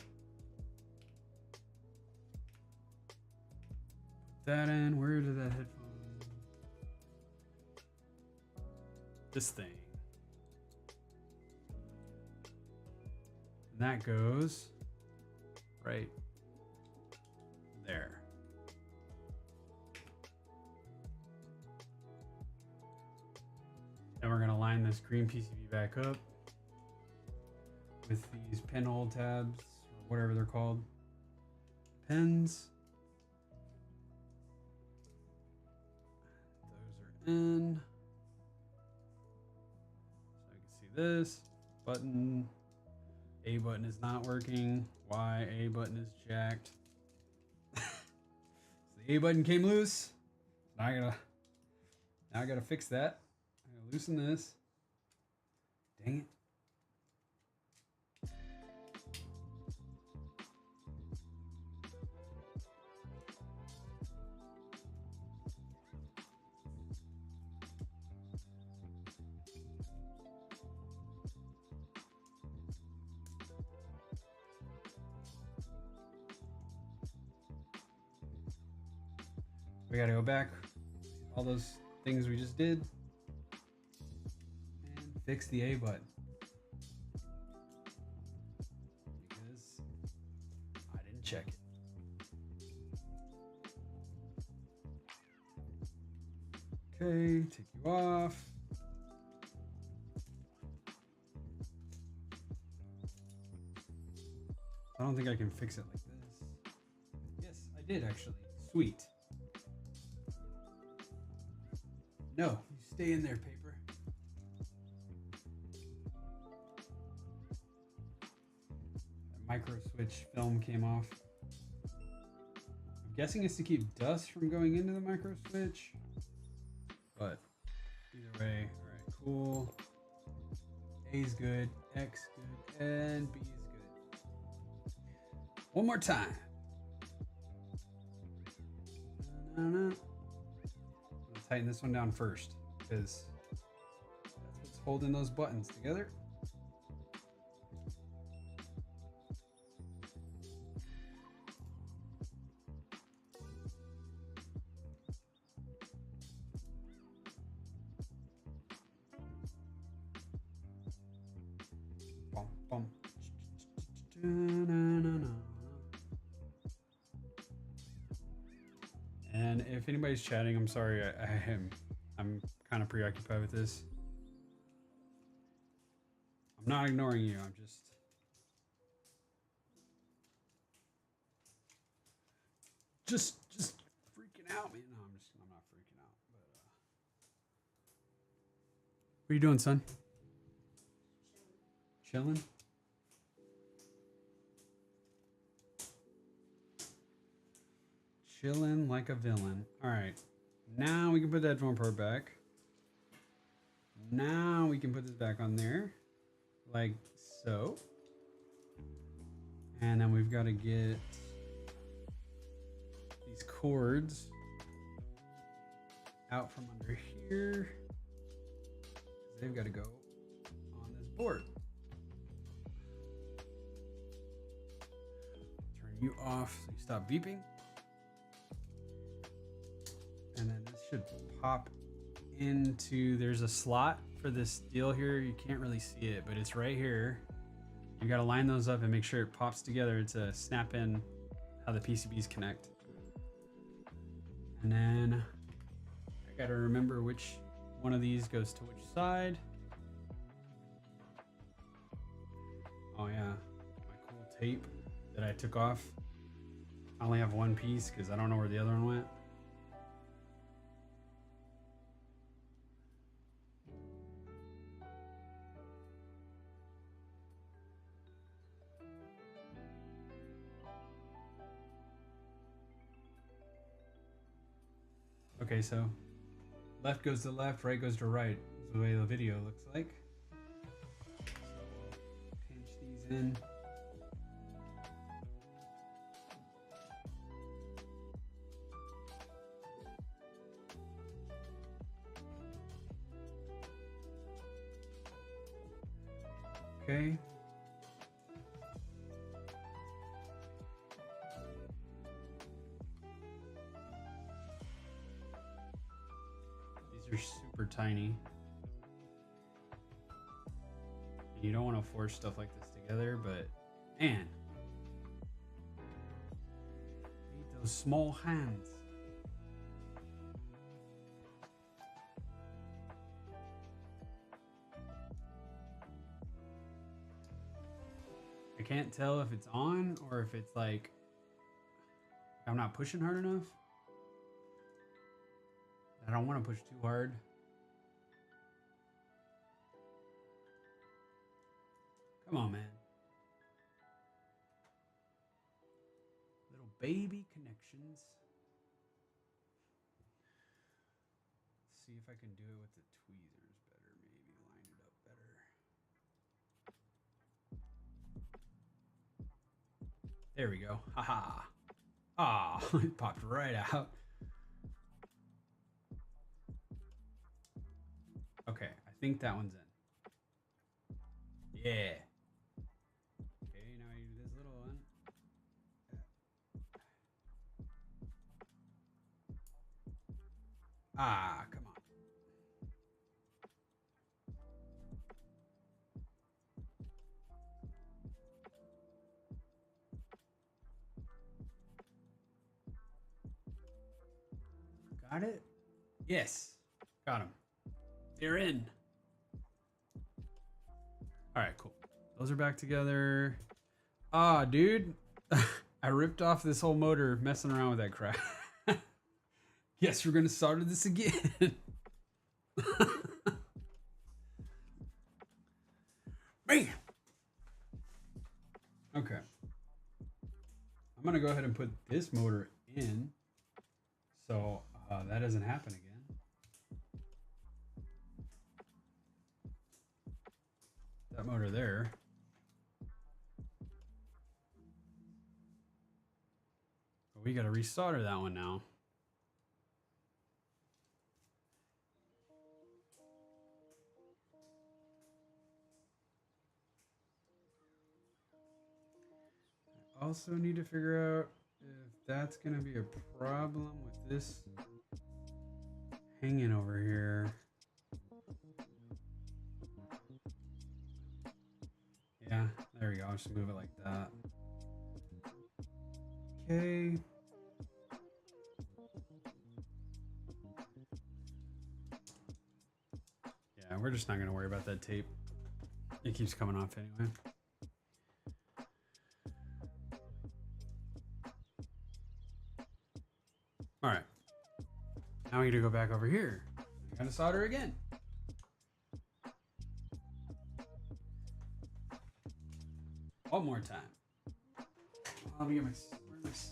that in. Where did that headphone? This thing. And that goes right there. And we're gonna line this green PCB back up with these pinhole tabs, or whatever they're called. Pins. Those are in. So I can see this button. A button is not working. Y, A button is jacked. So the A button came loose. Now I gotta fix that. Loosen this. Dang it. We gotta go back. All those things we just did. Fix the A button because I didn't check it. Okay, take you off. I don't think I can fix it like this. Yes, I did actually. Sweet. No, you stay in there, paper. That micro switch film came off. I'm guessing it's to keep dust from going into the micro switch, but Either way. All right, cool. A is good, X good, and B is good. One more time. I'm gonna tighten this one down first because that's what's holding those buttons together. Bum, bum. And if anybody's chatting, I'm sorry. I'm kind of preoccupied with this. I'm not ignoring you. I'm just freaking out, man. No, I'm not freaking out. But what are you doing, son? Chilling. Chilling like a villain. All right. Now we can put that drum part back. Now we can put this back on there. Like so. And then we've got to get these cords out from under here. They've got to go on this board. Turn you off so you stop beeping. And then this should pop into, there's a slot for this deal here. You can't really see it, but it's right here. You got to line those up and make sure it pops together to snap in how the PCBs connect. And then I got to remember which one of these goes to which side. Oh yeah, my cool tape that I took off. I only have one piece because I don't know where the other one went. Okay, so left goes to left, right goes to right. Is the way the video looks like. So we'll pinch these in. Okay. These are super tiny. You don't want to force stuff like this together, but man, need those small hands. I can't tell if it's on or if it's like I'm not pushing hard enough. I don't want to push too hard. Come on, man. Little baby connections. Let's see if I can do it with the tweezers better. Maybe line it up better. There we go. Haha. Ah, it popped right out. Okay, I think that one's in. Yeah. Okay, now I do this little one. Ah, come on. Got it? Yes. Got him. They're in. All right, cool. Those are back together. Ah, dude. I ripped off this whole motor messing around with that crap. Yes, we're going to start this again. Bam. Okay. I'm going to go ahead and put this motor in so that doesn't happen again. that motor there. But we got to resolder that one now. I also need to figure out if that's going to be a problem with this hanging over here. Yeah, there we go. I'll just move it like that. Okay. Yeah, we're just not going to worry about that tape. It keeps coming off anyway. All right. Now we need to go back over here. I got to solder again. One more time. Let me get where's my snips?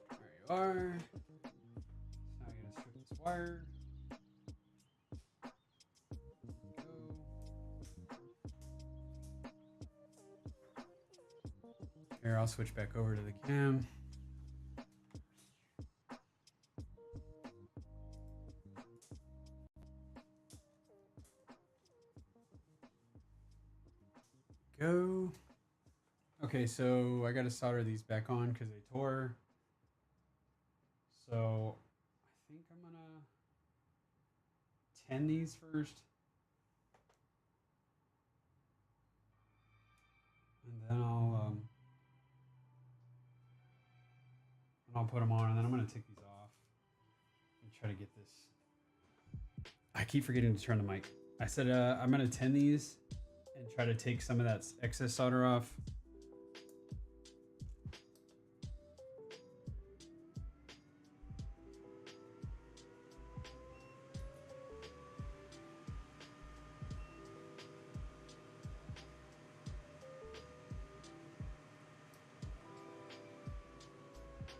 There you are. Now I gotta strip this wire. Go. Here, I'll switch back over to the cam. Go. Okay, so I gotta solder these back on because they tore. So I think I'm gonna tin these first. And then I'll put them on, and then I'm gonna take these off and try to get this. I keep forgetting to turn the mic. I said I'm gonna tin these and try to take some of that excess solder off.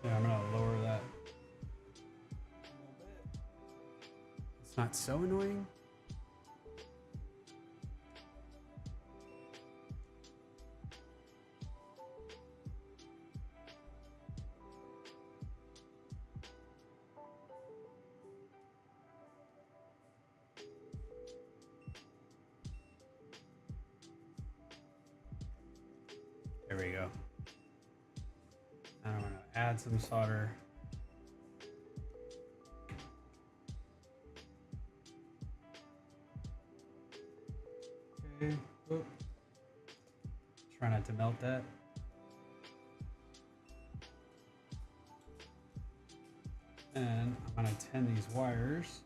Yeah, I'm gonna lower that a little bit. It's not so annoying. There we go. And I'm gonna add some solder. Okay. Oop. Try not to melt that. And I'm gonna tin these wires.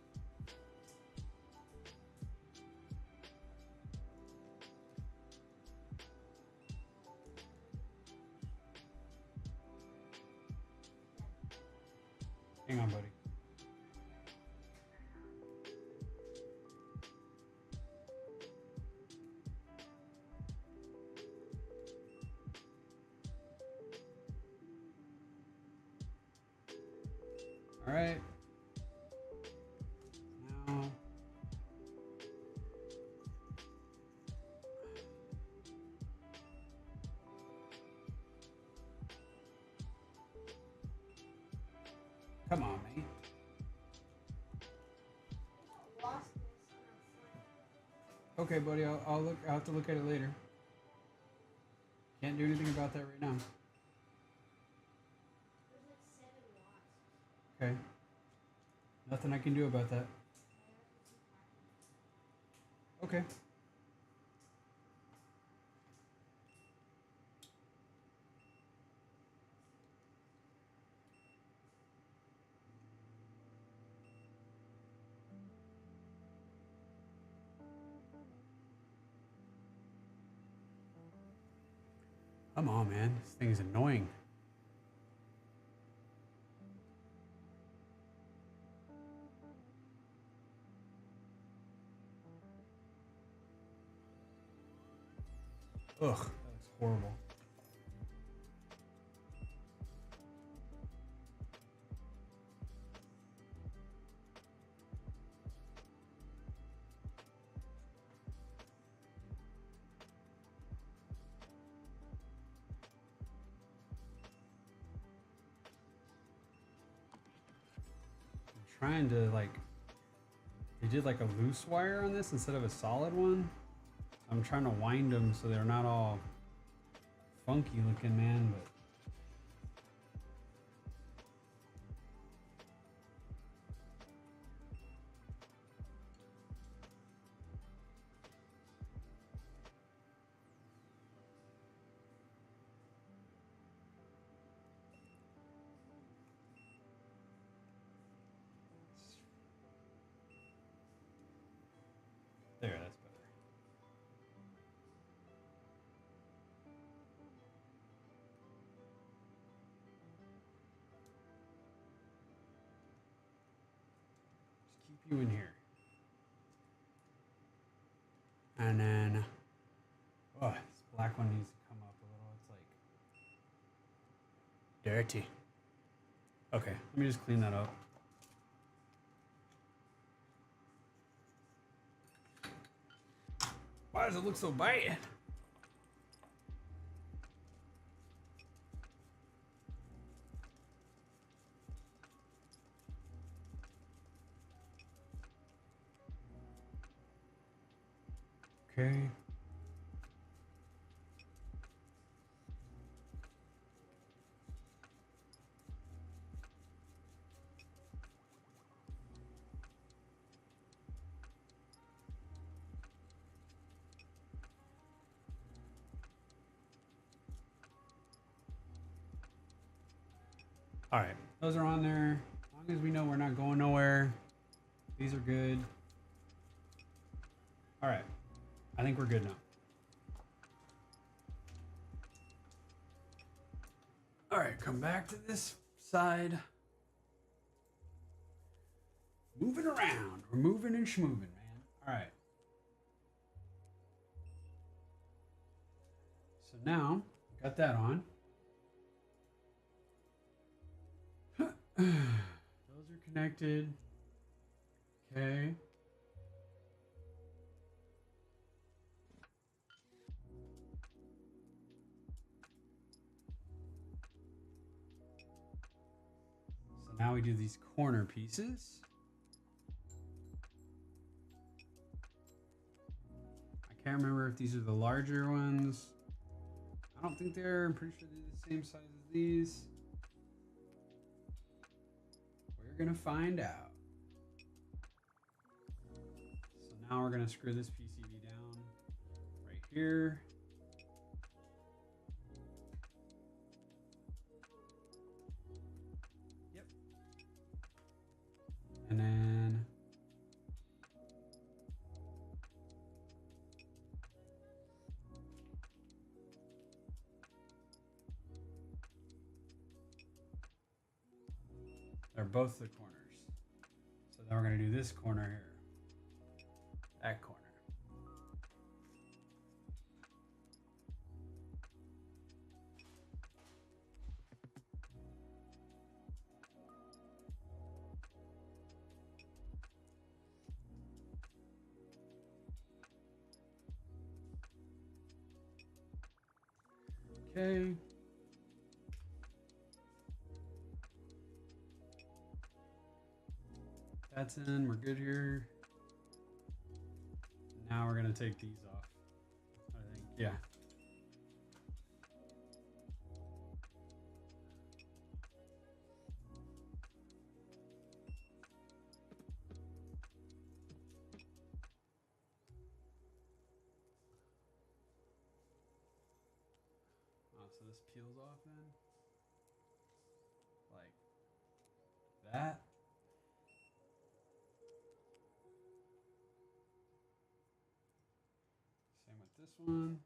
Hang on, buddy. All right. Now, come on, mate. Lost this and Okay, buddy. I'll look. I'll have to look at it later. Can't do anything about that right now. there's like 7 watts. Okay. Nothing I can do about that. Okay. Come on, man. This thing is annoying. Ugh, that looks horrible. trying to like, they did like a loose wire on this instead of a solid one. I'm trying to wind them so they're not all funky looking, man, but there, that's better. Just keep you in here. And then, oh, this black one needs to come up a little. It's like dirty. Okay, let me just clean that up. Why does it look so bad? Okay. All right, those are on there. As long as we know we're not going nowhere, these are good. All right, I think we're good now. All right, come back to this side. Moving around, we're moving and schmoving, man. All right. So now, got that on. Those are connected. Okay. So now we do these corner pieces. I can't remember if these are the larger ones. I don't think they're. I'm pretty sure they're the same size as these. We're gonna find out. So now we're gonna screw this PCB down right here. Yep. And then they're both the corners. So then we're gonna do this corner here. That corner. Okay. That's in, we're good here. Now we're gonna take these off, I think, yeah. Oh, so this peels off then? Like that? Same with this one.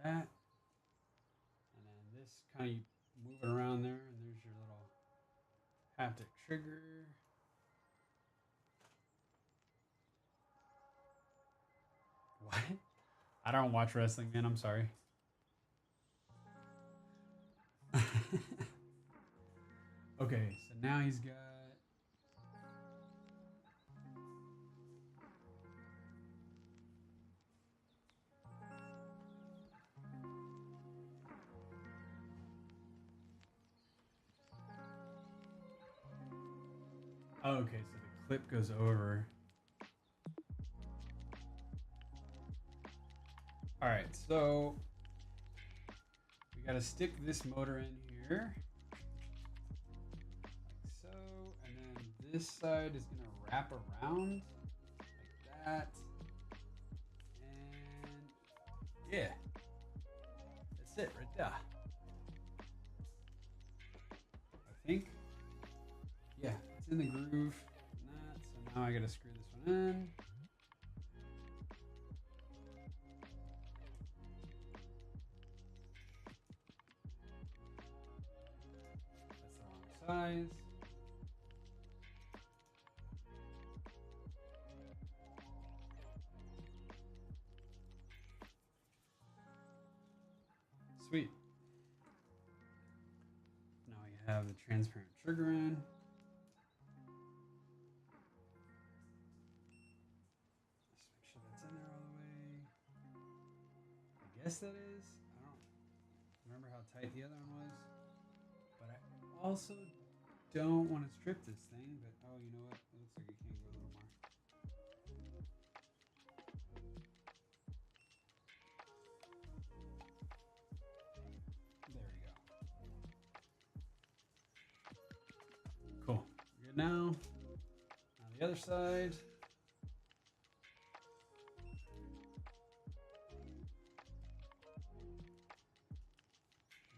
That. And then this kind of, you move it around there, and there's your little haptic trigger. What? I don't watch wrestling, man. I'm sorry. Okay, so now he's got Oh, okay, so the clip goes over. All right, so we gotta stick this motor in here, like so, and then this side is gonna wrap around like that, and yeah, that's it right there. I think, yeah, it's in the groove. And that, so now I gotta screw this one in. That's the wrong size. Sweet. Now we have the transparent trigger in. Just make sure that's in there all the way. I guess that is. I don't remember how tight the other one was. But I also don't want to strip this thing. But oh, you know what? It looks like it can go a little more. There we go. Cool. Good now. On the other side. Is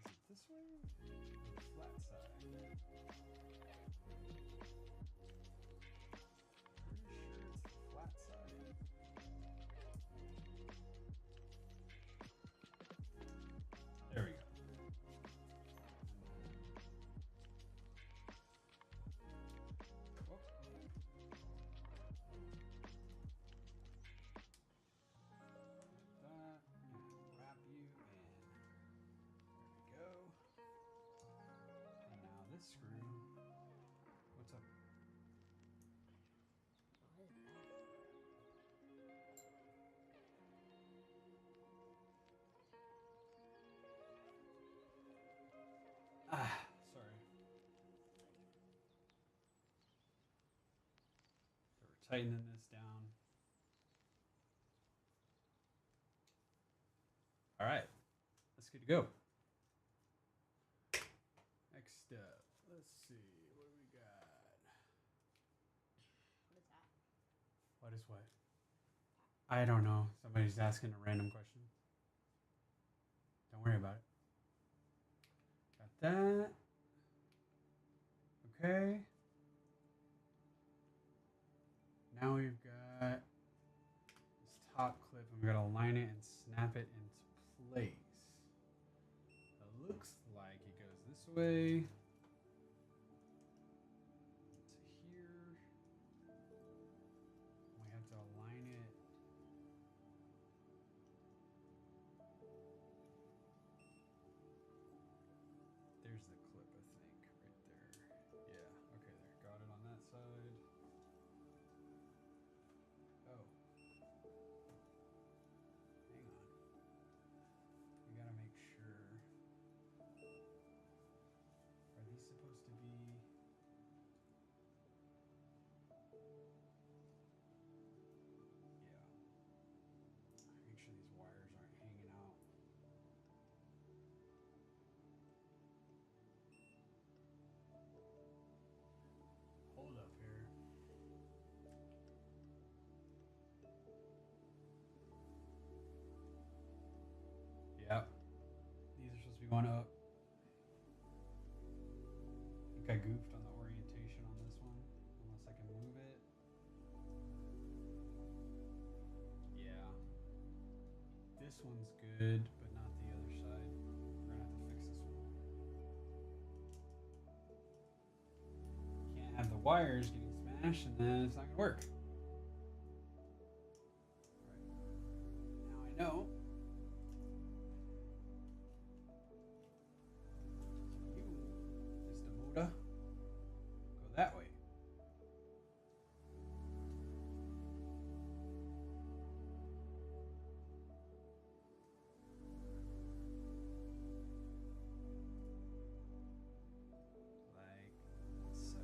it this way? Or the flat side? Pretty sure it's the flat side. There we go. Wrap you in. There we go. And now this screw. What's up? Ah, sorry. So we're tightening this down. All right, that's good to go. Next step. Let's see. What do we got? What is that? What is what? I don't know. Somebody's asking a random question. Don't worry about it. Got that. Okay. Now we've got this top clip and we gotta line it and snap it into place. It looks like it goes this way to here. We have to align it. There's the clip, I think, right there. Yeah, okay, there. Got it on that side. Oh. Hang on. We gotta make sure. Are these supposed to be? Yeah. Make sure these wires aren't hanging out. Hold up here. Yep. These are supposed to be going up. I think I goofed on the orientation on this one. Unless I can move it. Yeah. This one's good, but not the other side. We're gonna have to fix this one. Can't have the wires getting smashed and then it's not gonna work. Alright. Now I know. You, Mr. Motor, go that way. Like so.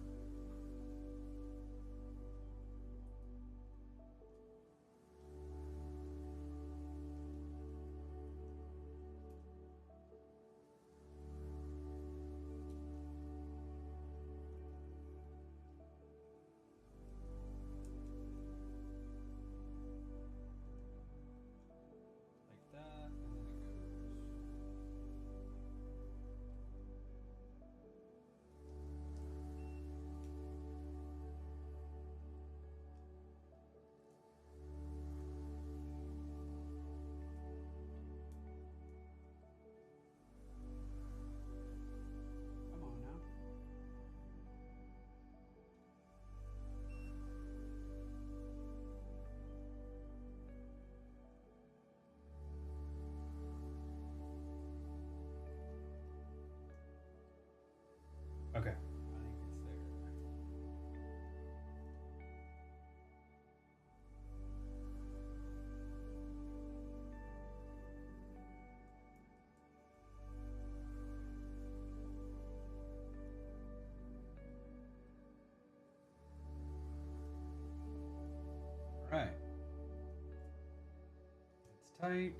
right. It's tight.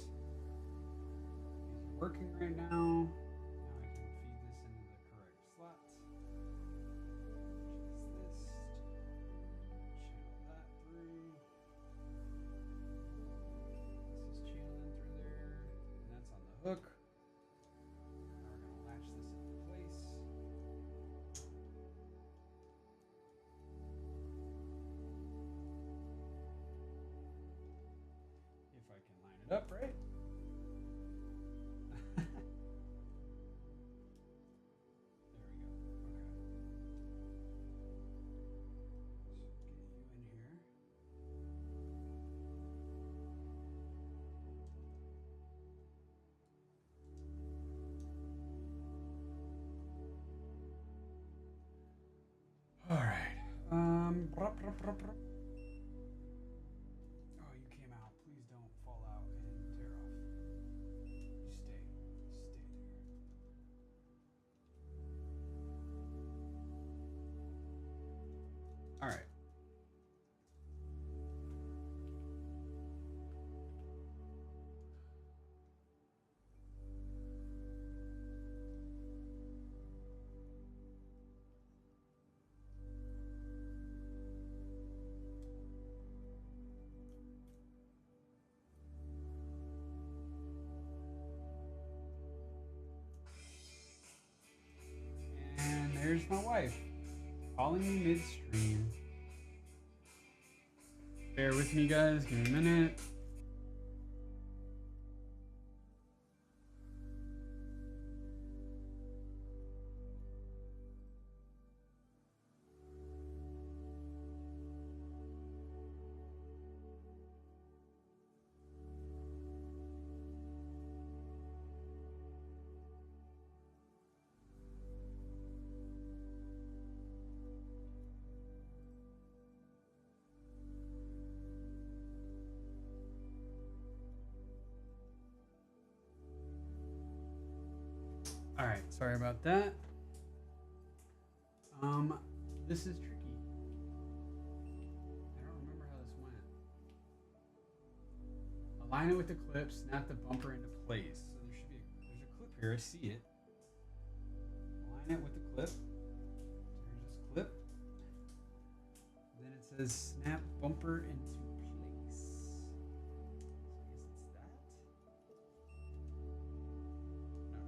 These are working right now. Now I can feed this into the correct slots. Which is this. Channel that through. This is channeling through there. And that's on the hook. Now we're going to latch this into place. If I can line it up right. There we go. Okay. So get you in here. All right. Oh, you came out. Please don't fall out and tear off. You stay. Stay there. All right. And there's my wife calling me midstream. Bear with me, guys. Give me a minute. All right. Sorry about that. This is tricky. I don't remember how this went. Align it with the clip, snap the bumper into place. So there's a clip here, I see it. Align it with the clip. So here's this clip. And then it says snap bumper into place. So I guess it's that. No.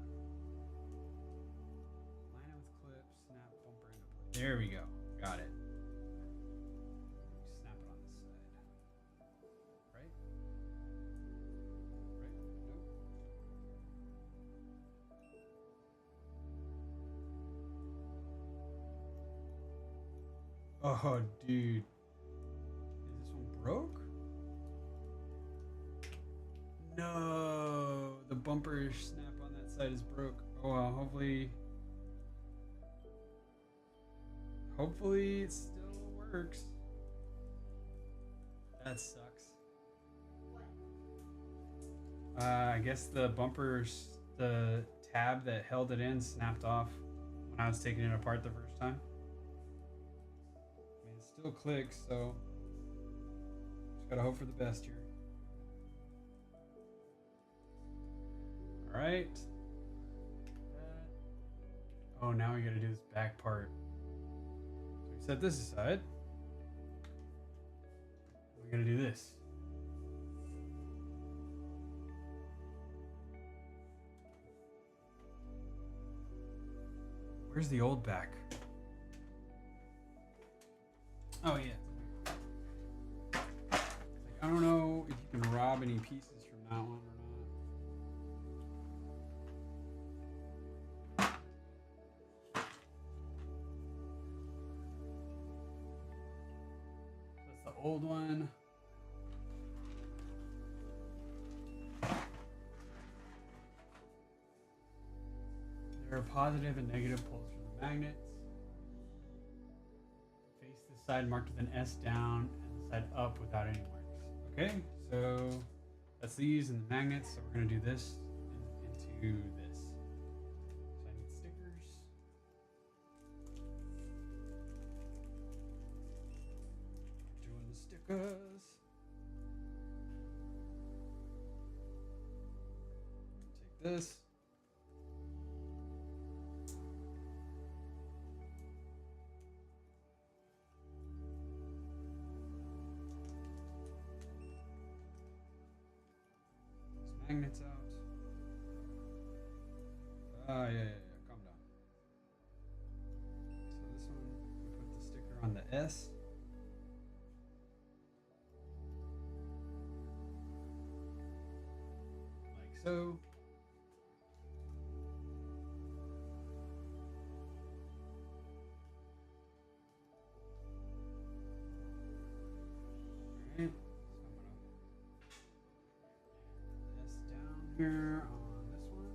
Align it with clip, snap bumper into place. There we go. Got it. Snap it on this side. Right? Right? Nope. Oh, dude. Is this one broke? No. The bumper snap on that side is broke. Oh, well, hopefully it still works. That sucks. I guess the the tab that held it in snapped off when I was taking it apart the first time. I mean, it still clicks, so just gotta hope for the best here. All right. Oh, now we gotta do this back part. So we set this aside. We gotta do this. Where's the old back? Oh yeah. I don't know if you can rob any pieces from that one or not. That's the old one. There are positive and negative poles for the magnets. Face the side marked with an S down and the side up without any marks. Okay, so that's these and the magnets. So we're going to do this into this. So I need stickers. Doing the stickers. this. These magnets out. Yeah. Calm down. So this one, we put the sticker on the S. Like so. Alright. So I'm gonna S down here on this one.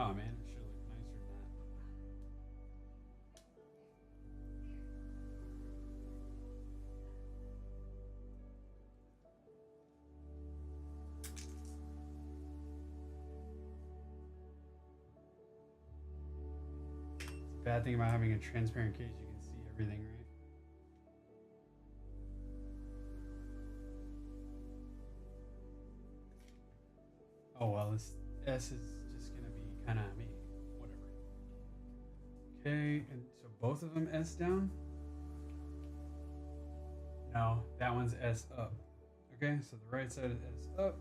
Oh man, it should look nicer than that. The bad thing about having a transparent case, you can see everything, right? Oh well, this S is just gonna be kind of me, whatever. Okay, and so both of them S down? No, that one's S up. Okay, so the right side is S up.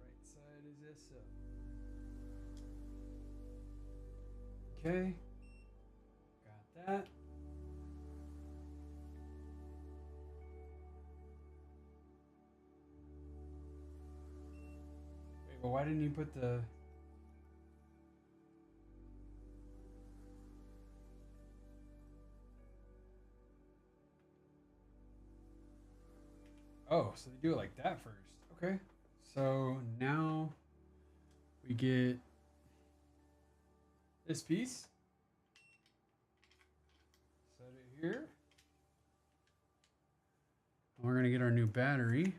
Right side is S up. Okay, got that. Wait, but why didn't you put the... Oh, so they do it like that first. Okay. So now we get this piece. Set it here. And we're going to get our new battery.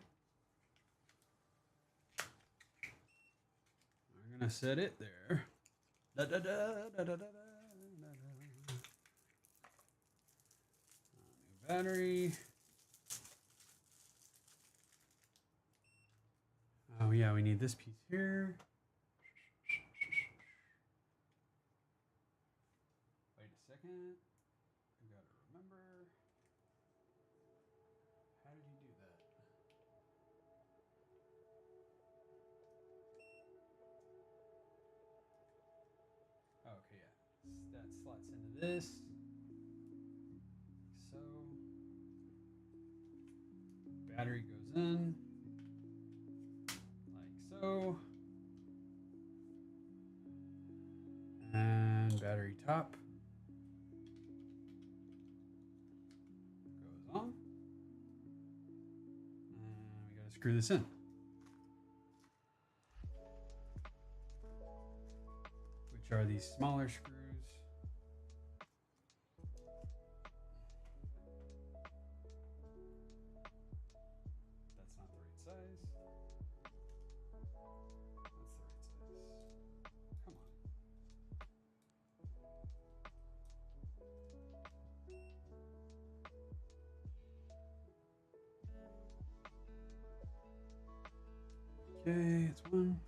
We're going to set it there. Da, da, da, da, da, da, da, da, da. New battery. Oh yeah, we need this piece here. Wait a second. I gotta remember. How did you do that? Okay, yeah. That slots into this. Like so. Battery goes in. Like so. And battery top goes on. And we gotta screw this in. Which are these smaller screws. That's not the right size. That's the right size. Come on. Okay, it's one.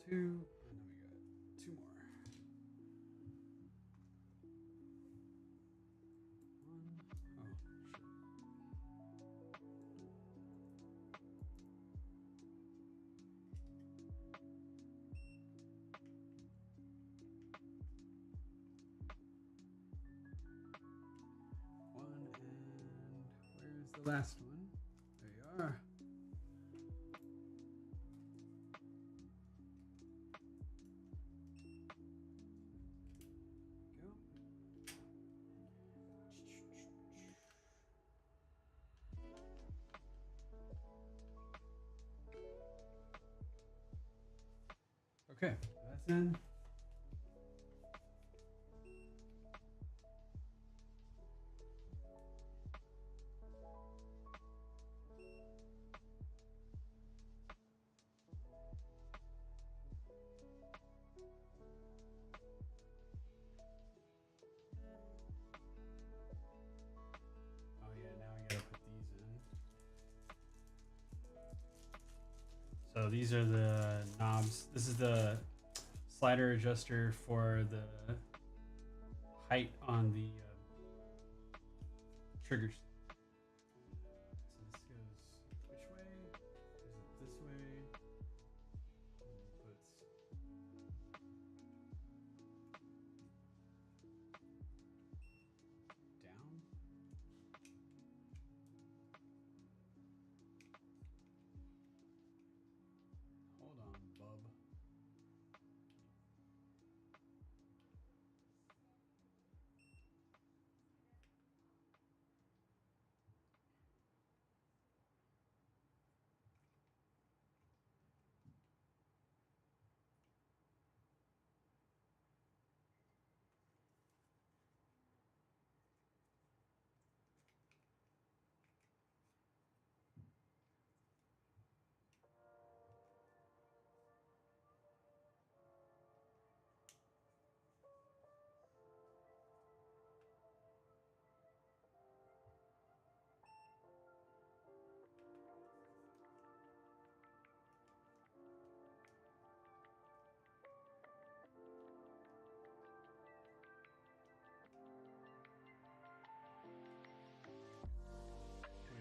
Two, and then we got two more. One. Oh, shit. One, and where's the last one? There you are. Okay, that's in. Oh yeah, now we gotta put these in. So these are the knobs. This is the slider adjuster for the height on the triggers. So this goes which way? Is it this way? And it puts down. Hold on, bub.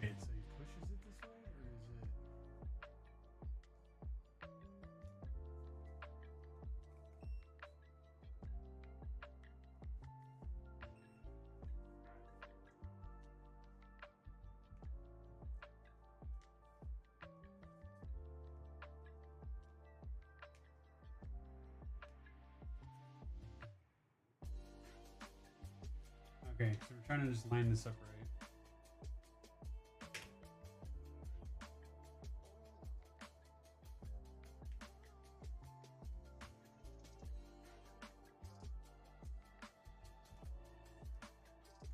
Wait, so he pushes it this way, or is it? Okay, so we're trying to just line this up right.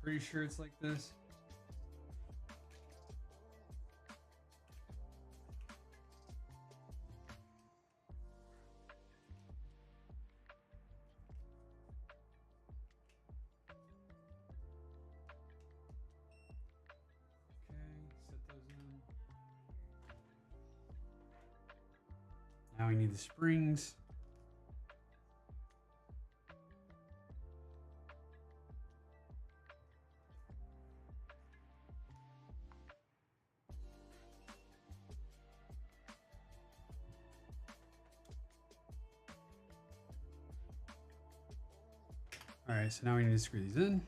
Pretty sure it's like this. Okay, set those in. Now we need the springs. All right, so now we need to screw these in.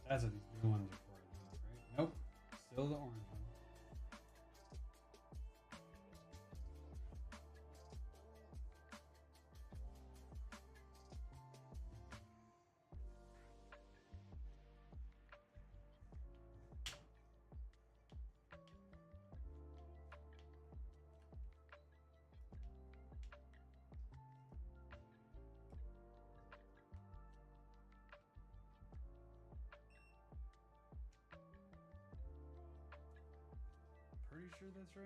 That's what these blue ones are for, I think, right? Nope, still the orange one. Pretty sure that's right.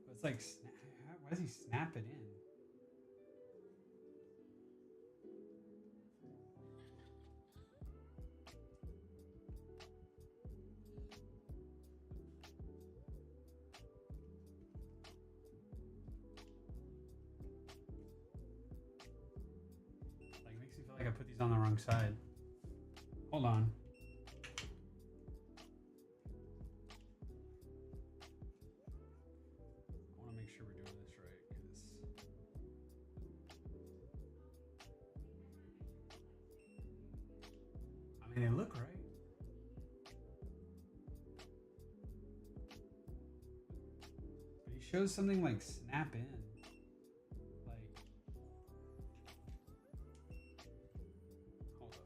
But it's like, why does he snap it in? I put these on the wrong side. Hold on. I want to make sure we're doing this right, because I mean, they look right. But he shows something like snap in. Like, hold up.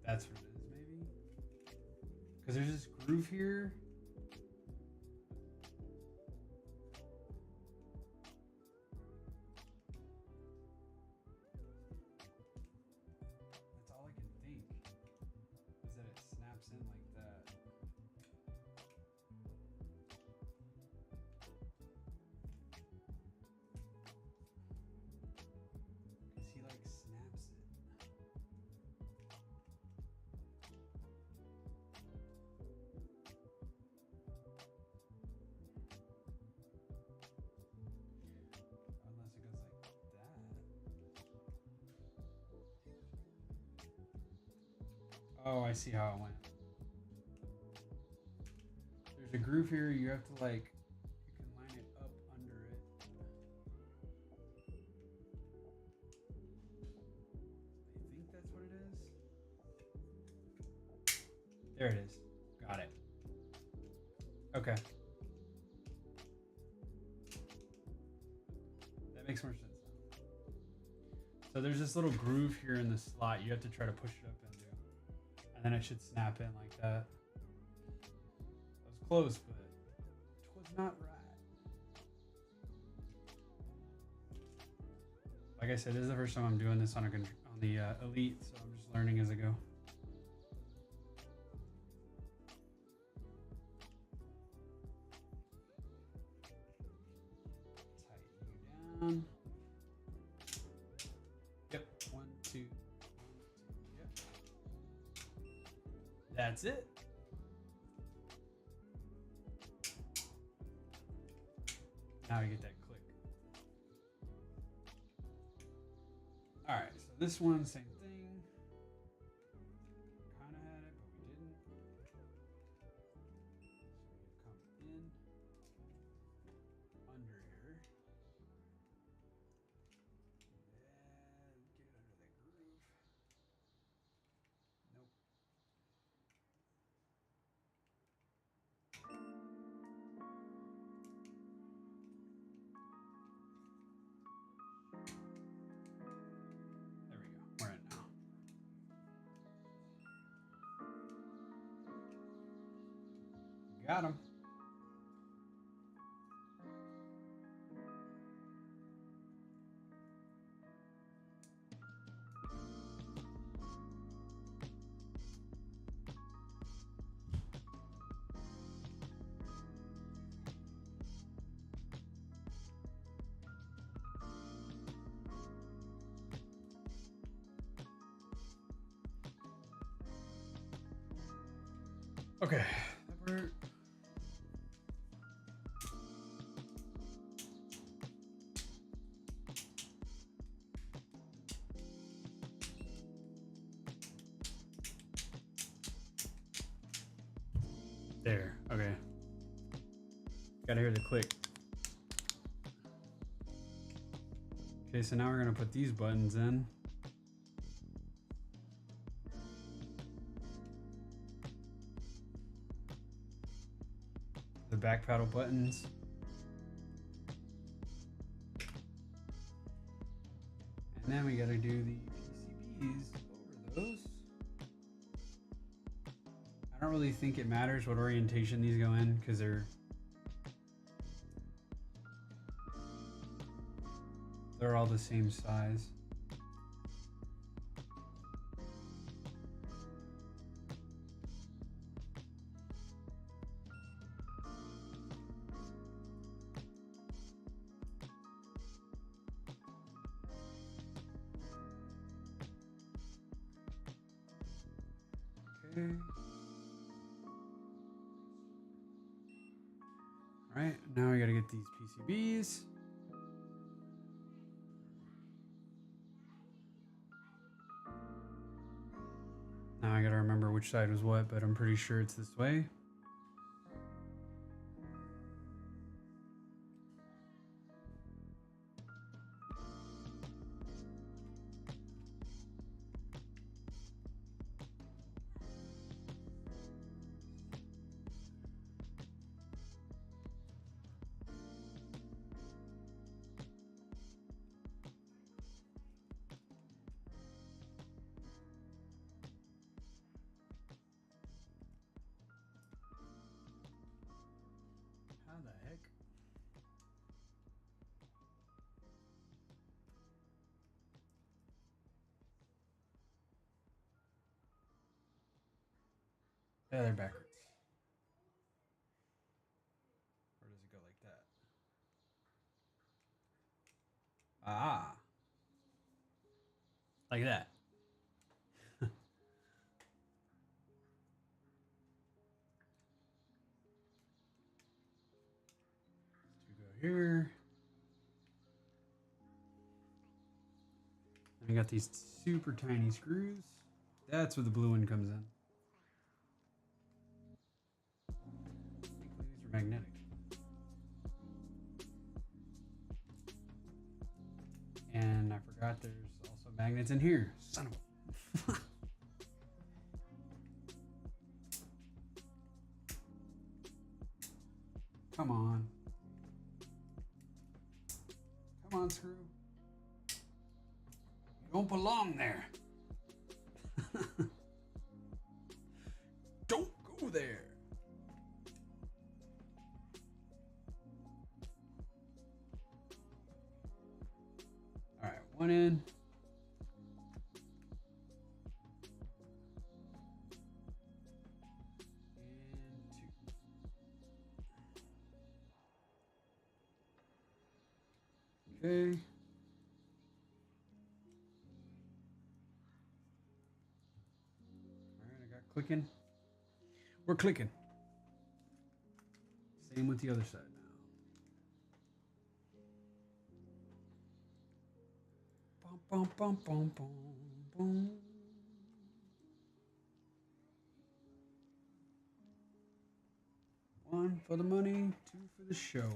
That's what it is, maybe? Because there's this groove here. That's all I can think, is that it snaps in like that. Because he like snaps it. Unless it goes like that. Oh, I see how it went. There's a groove here. You have to like, you can line it up under it. I think that's what it is. There it is. Got it. Okay. That makes more sense now. So there's this little groove here in the slot. You have to try to push it up into. And then it should snap in like that. That was close, but it was not right. Like I said, this is the first time I'm doing this on the Elite, so I'm just learning as I go. Tighten you down. Yep. 1, 2. 1, 2. Yep. That's it. Now you get that click. All right, so this one, same thing. Kind of had it, but we didn't. So we come in under here. And get it under that groove. Nope. There we go. We're in now. Got him. Okay. That worked. There. Okay. Gotta hear the click. Okay, so now we're gonna put these buttons in. The back paddle buttons. And then we gotta do the PCBs over those. I don't really think it matters what orientation these go in, because they're all the same size. Okay. All Alright, now we gotta get these PCBs. Now I gotta remember which side was what, but I'm pretty sure it's this way. How the heck? Yeah, they're backwards. Or does it go like that? Ah. Like that. Let's go here. And we got these super tiny screws. That's where the blue one comes in. Thankfully, these are magnetic. And I forgot there's also magnets in here. Son of a... Come on. Come on, screw. You don't belong there. Don't go there. All right, one in. And two. Okay. All right, I got clicking. We're clicking. Same with the other side now. Bum, bum, bum, bum, bum. One for the money, two for the show.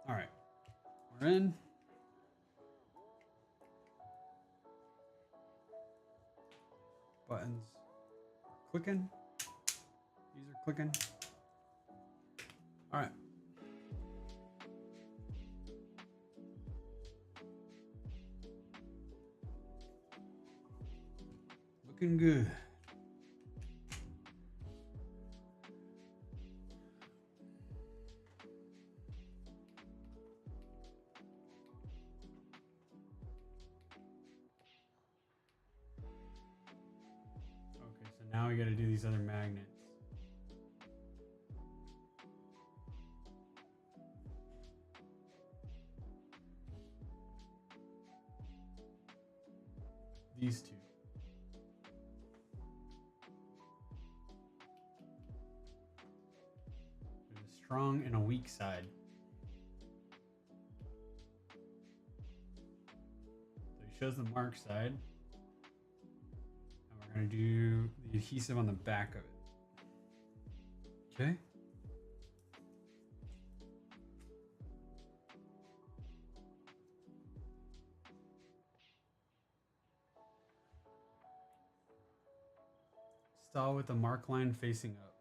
All right, we're in. Buttons are clicking. These are clicking. All right. Looking good. Okay, so now we got to do these other magnets. These two. There's a strong and a weak side. So he shows the mark side. And we're going to do the adhesive on the back of it. Okay. Style with the mark line facing up.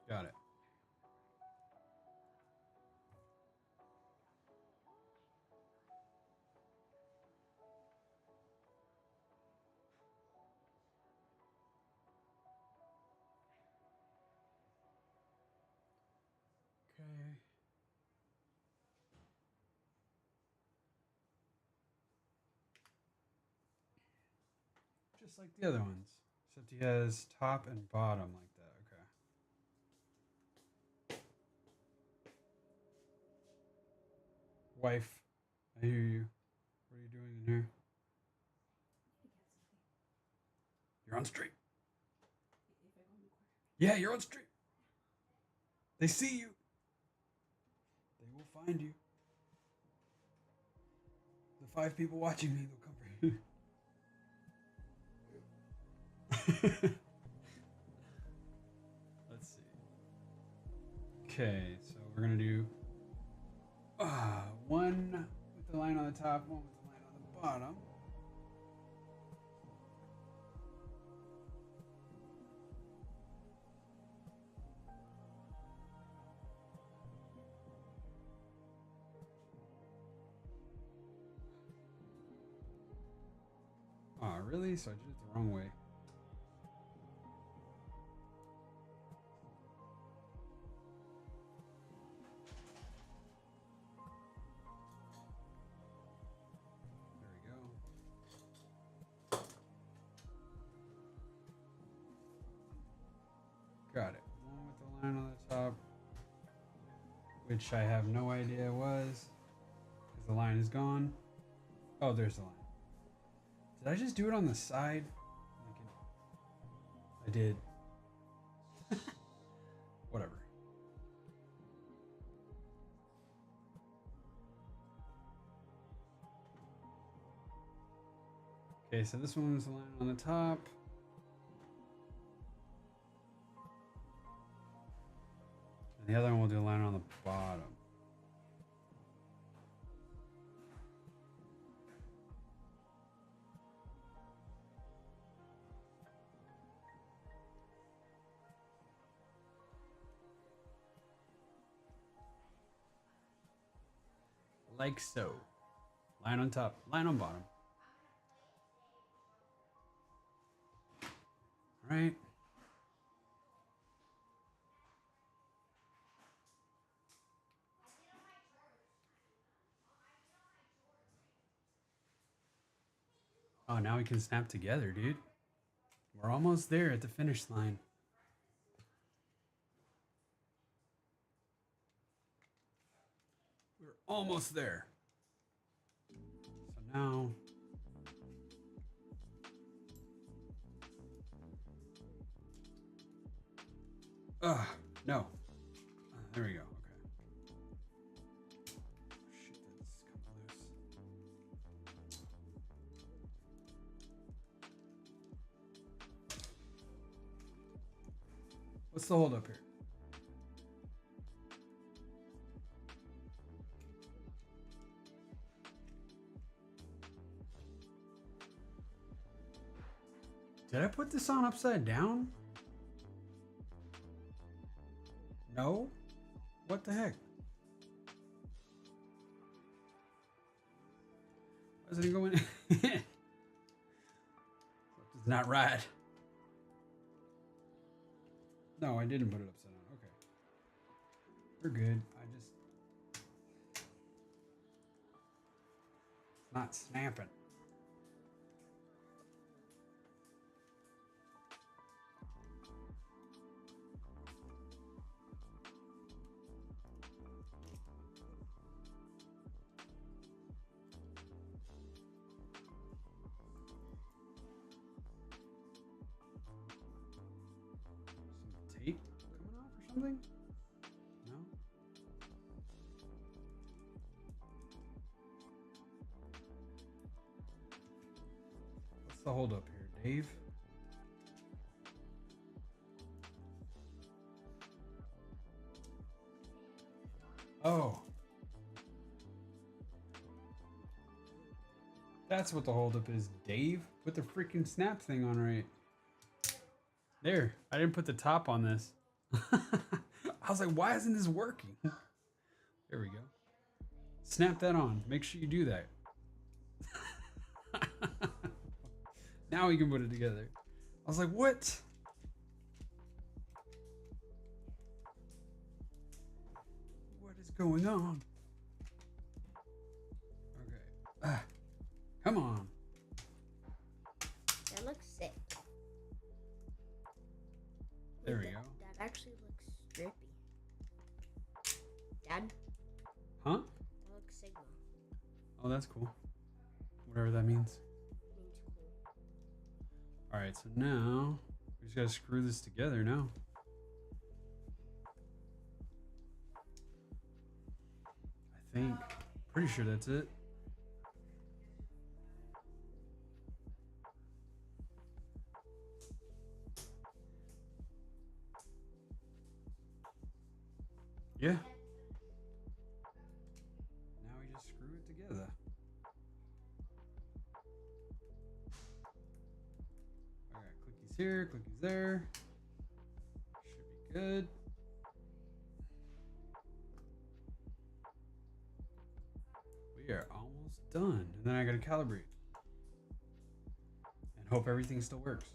Got it. Okay. Just like the other ones, except he has top and bottom like that. Okay. Wife, I hear you. What are you doing in here? You're on stream. Yeah, you're on stream. They see you. They will find you. The 5 people watching me, they'll come for you. Let's see. Okay, so we're gonna do one with the line on the top, one with the line on the bottom. Oh, really? So I did it the wrong way. There we go. Got it. One with the line on the top, which I have no idea was, because the line is gone. Oh, there's the line. Did I just do it on the side? I did. Whatever. Okay, so this one's the line on the top. And the other one will do a line on the bottom. Like so. Line on top, line on bottom. All right. Oh, now we can snap together, dude. We're almost there at the finish line. We're almost there. So now... no. There we go. Okay. Shit, that's coming loose. What's the hold up here? Did I put this on upside down? No? What the heck? Why isn't it going? It's not right. No, I didn't put it upside down. Okay. We're good. It's not snapping. Tape coming off or something? No? What's the hold up here, Dave? Oh. That's what the hold up is, Dave. Put the freaking snap thing on right. There, I didn't put the top on this. I was like, why isn't this working? There we go. Snap that on. Make sure you do that. Now we can put it together. I was like, what? What is going on? Okay. Come on. That looks sick. There we go. That actually looks drippy. Dad? Huh? That looks Sigma. Oh, that's cool. Whatever that means. Means cool. All right, so now we just gotta screw this together now. I think. Pretty sure that's it. Yeah. Now we just screw it together. I got clickies here, clickies there. Should be good. We are almost done. And then I gotta calibrate. And hope everything still works.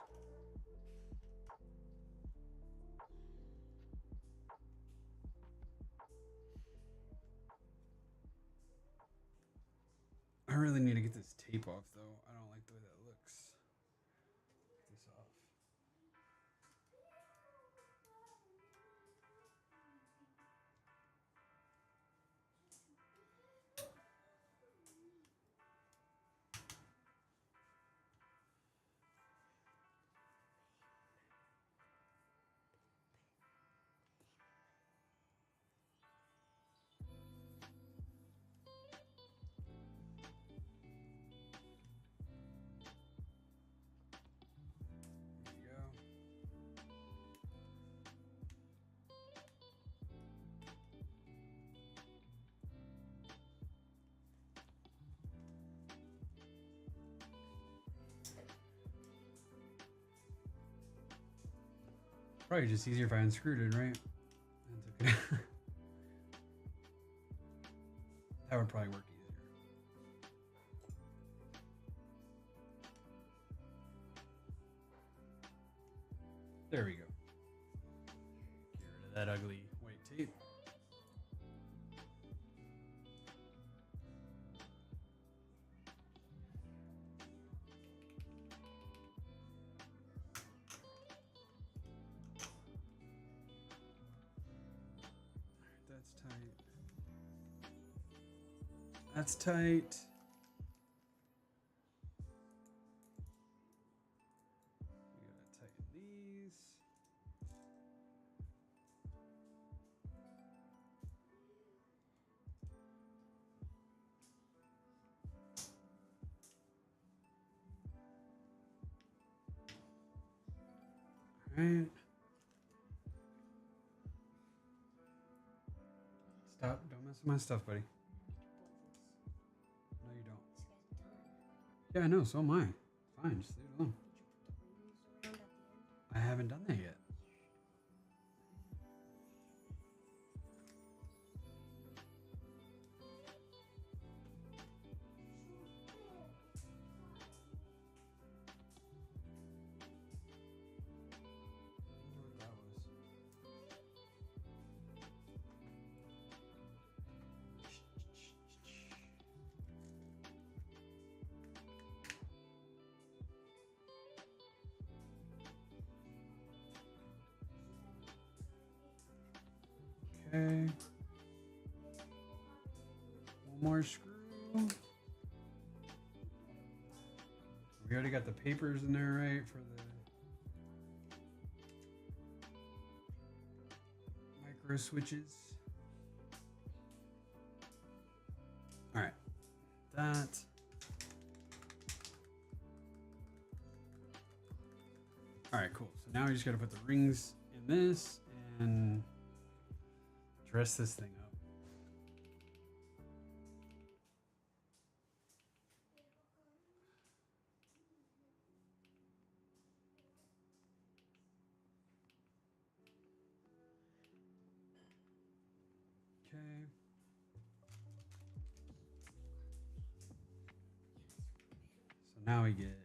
I really need to get this tape off though. I don't like the way that looks. Get this off. There you go. Probably just easier if I unscrewed it, right? That's okay. That would probably work easier. There we go. Get rid of that ugly white tape. That's tight. That's tight. We gotta tighten these. All right. Stop! Don't mess with my stuff, buddy. No, you don't. This guy's done. Yeah, I know. So am I. Fine, just leave it alone. Did you put the rings around at the end? I haven't done that yet. I wonder what that was. Okay. One more screw. We already got the papers in there, right? For the micro switches. All right. That. All right, cool. So now we just got to put the rings in this and dress this thing up. Okay. So now we get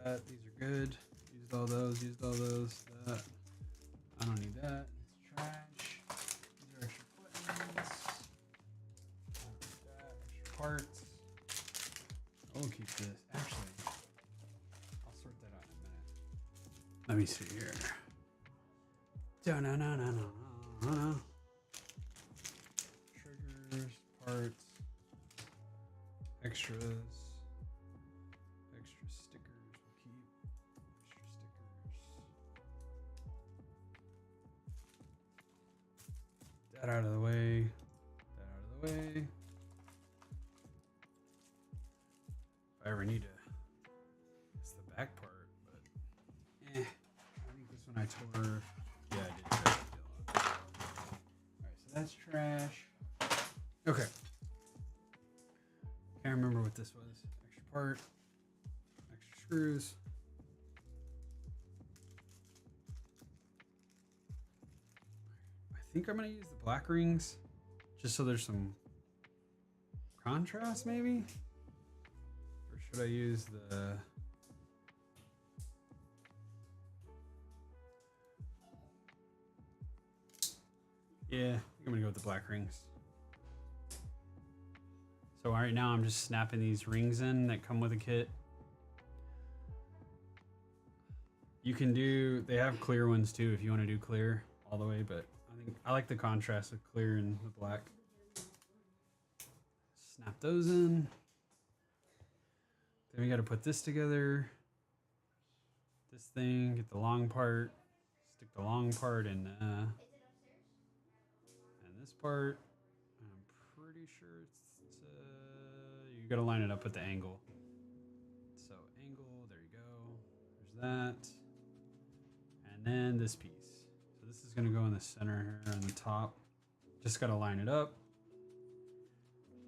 that. These are good. Used all those. Used all those. That. I don't need that. It's trash. These are extra buttons. I don't need that. Extra parts. I'll keep this. Actually, I'll sort that out in a minute. Let me see here. No. Triggers. That out of the way. That out of the way. If I ever need to, it's the back part, but I think this one I tore. Yeah, I did. Alright, so that's trash. Okay. Can't remember what this was. Extra part. Extra screws. I think I'm gonna use the black rings just so there's some contrast maybe? Or should I use the... Yeah, I'm gonna go with the black rings. So right now I'm just snapping these rings in that come with a kit. You can do, they have clear ones too if you want to do clear all the way, but I think I like the contrast of clear and the black. Snap those in. Then we got to put this together. This thing, get the long part, stick the long part in and this part. I'm pretty sure it's you got to line it up with the angle. So angle, there you go. There's that. And then this piece. So this is going to go in the center here on the top. Just got to line it up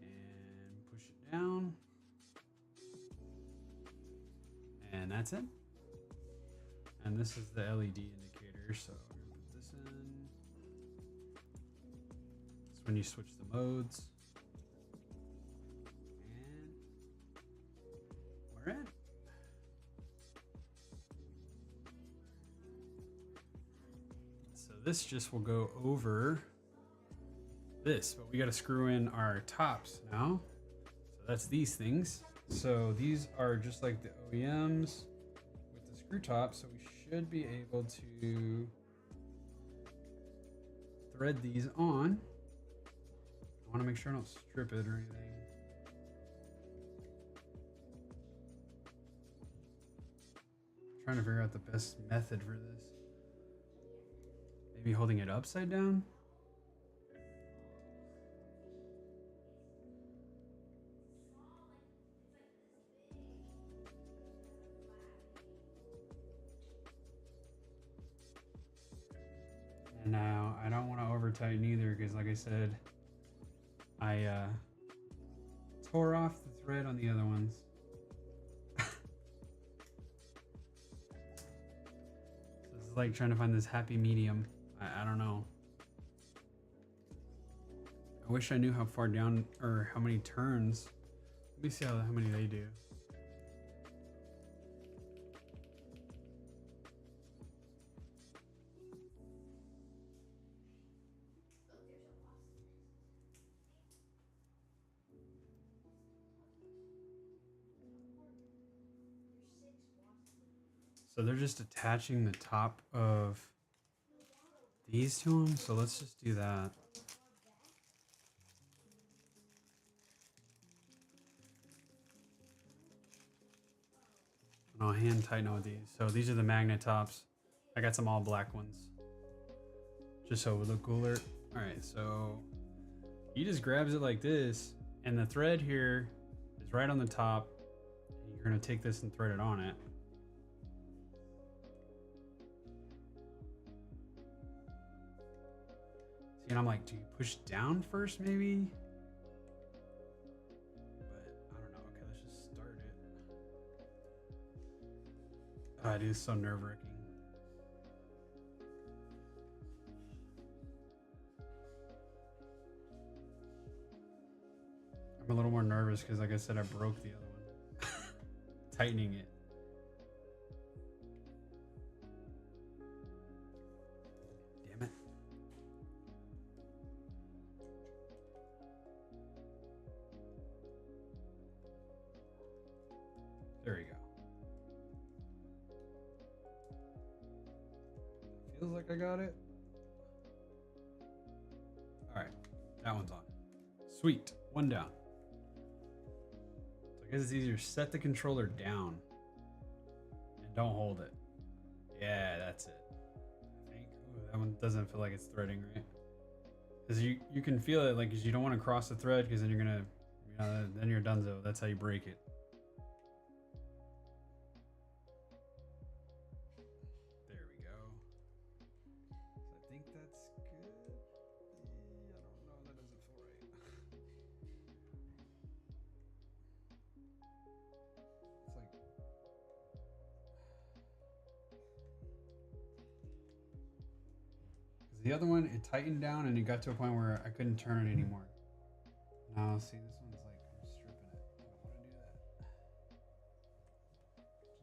and push it down. And that's it. And this is the LED indicator. So we're going to put this in. It's when you switch the modes. And we're in. So this just will go over this, but we got to screw in our tops now. So that's these things. So these are just like the OEMs with the screw top. So we should be able to thread these on. I want to make sure I don't strip it or anything. Trying to figure out the best method for this. Maybe holding it upside down. And now I don't want to over tighten either because like I said, I tore off the thread on the other ones. This is like trying to find this happy medium. I don't know. I wish I knew how far down or how many turns. Let me see how many they do. So they're just attaching the top of these to them. So let's just do that. And I'll hand tighten with these. So these are the magnet tops. I got some all black ones, just so it would look cooler. All right, so he just grabs it like this, and the thread here is right on the top. You're gonna take this and thread it on it. See, and I'm like, do you push down first, maybe? But I don't know. Okay, let's just start it. Oh, it is so nerve-wracking. I'm a little more nervous because, like I said, I broke the other one. Tightening it. Damn it. There we go. Feels like I got it. All right, that one's on. Sweet, one down. So I guess it's easier. Set the controller down and don't hold it. Yeah, that's it. I think. Ooh, that one doesn't feel like it's threading right. Because you can feel it, like, 'cause you don't want to cross the thread, because then you're gonna, then you're donezo. That's how you break it. There we go. So I think that's good. I don't know. That doesn't feel right. It's like, because the other one, it tightened down and it got to a point where I couldn't turn it anymore. Now, see, this one's like, I'm stripping it. I don't want to do that.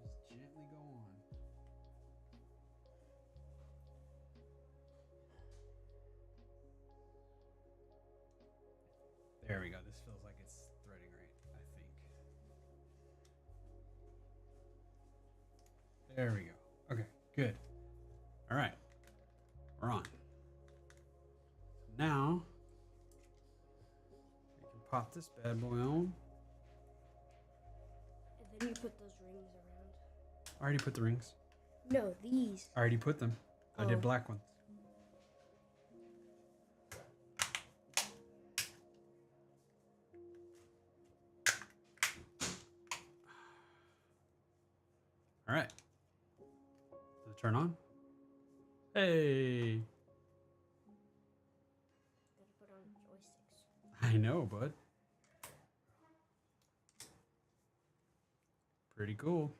Just gently go on. There we go. This feels like it's threading right, I think. There we go. Okay, good. All right. We're on. Now, we can pop this bad boy on. And then you put those rings around. I already put the rings. No, these. I already put them. I Oh. did black ones. All right. Does it turn on? Hey. Gotta put on joysticks. I know, bud. Pretty cool.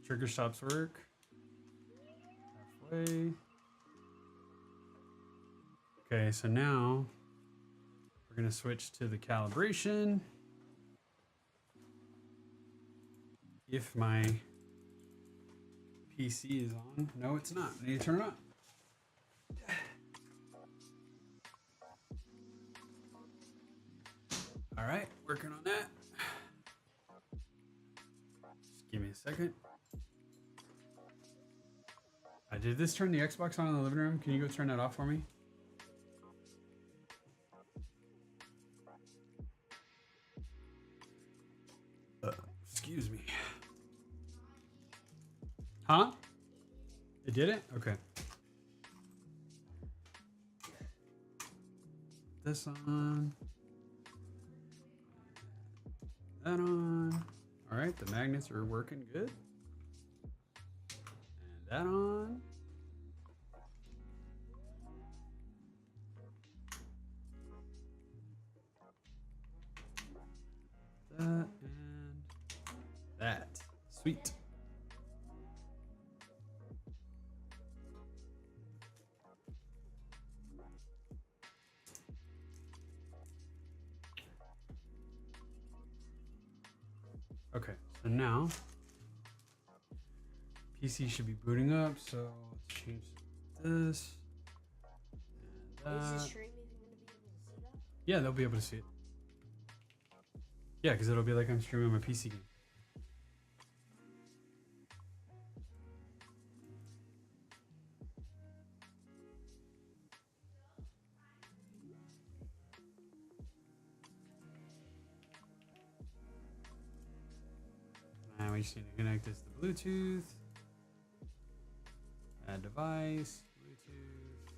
Trigger stops work. Halfway. Okay, so now we're going to switch to the calibration. If my PC is on. No, it's not. I need to turn it on. All right, working on that. Just give me a second. Did this turn the Xbox on in the living room? Can you go turn that off for me? Excuse me. Huh? It did it? Okay. This on. That on. All right, the magnets are working good. And that on. That and that. Sweet. Okay, so now PC should be booting up, so let's change this. And Is that. the stream even gonna be able to see that? Yeah, they'll be able to see it. Yeah, because it'll be like I'm streaming my PC game. Now we just need to connect this to Bluetooth. Add device, Bluetooth.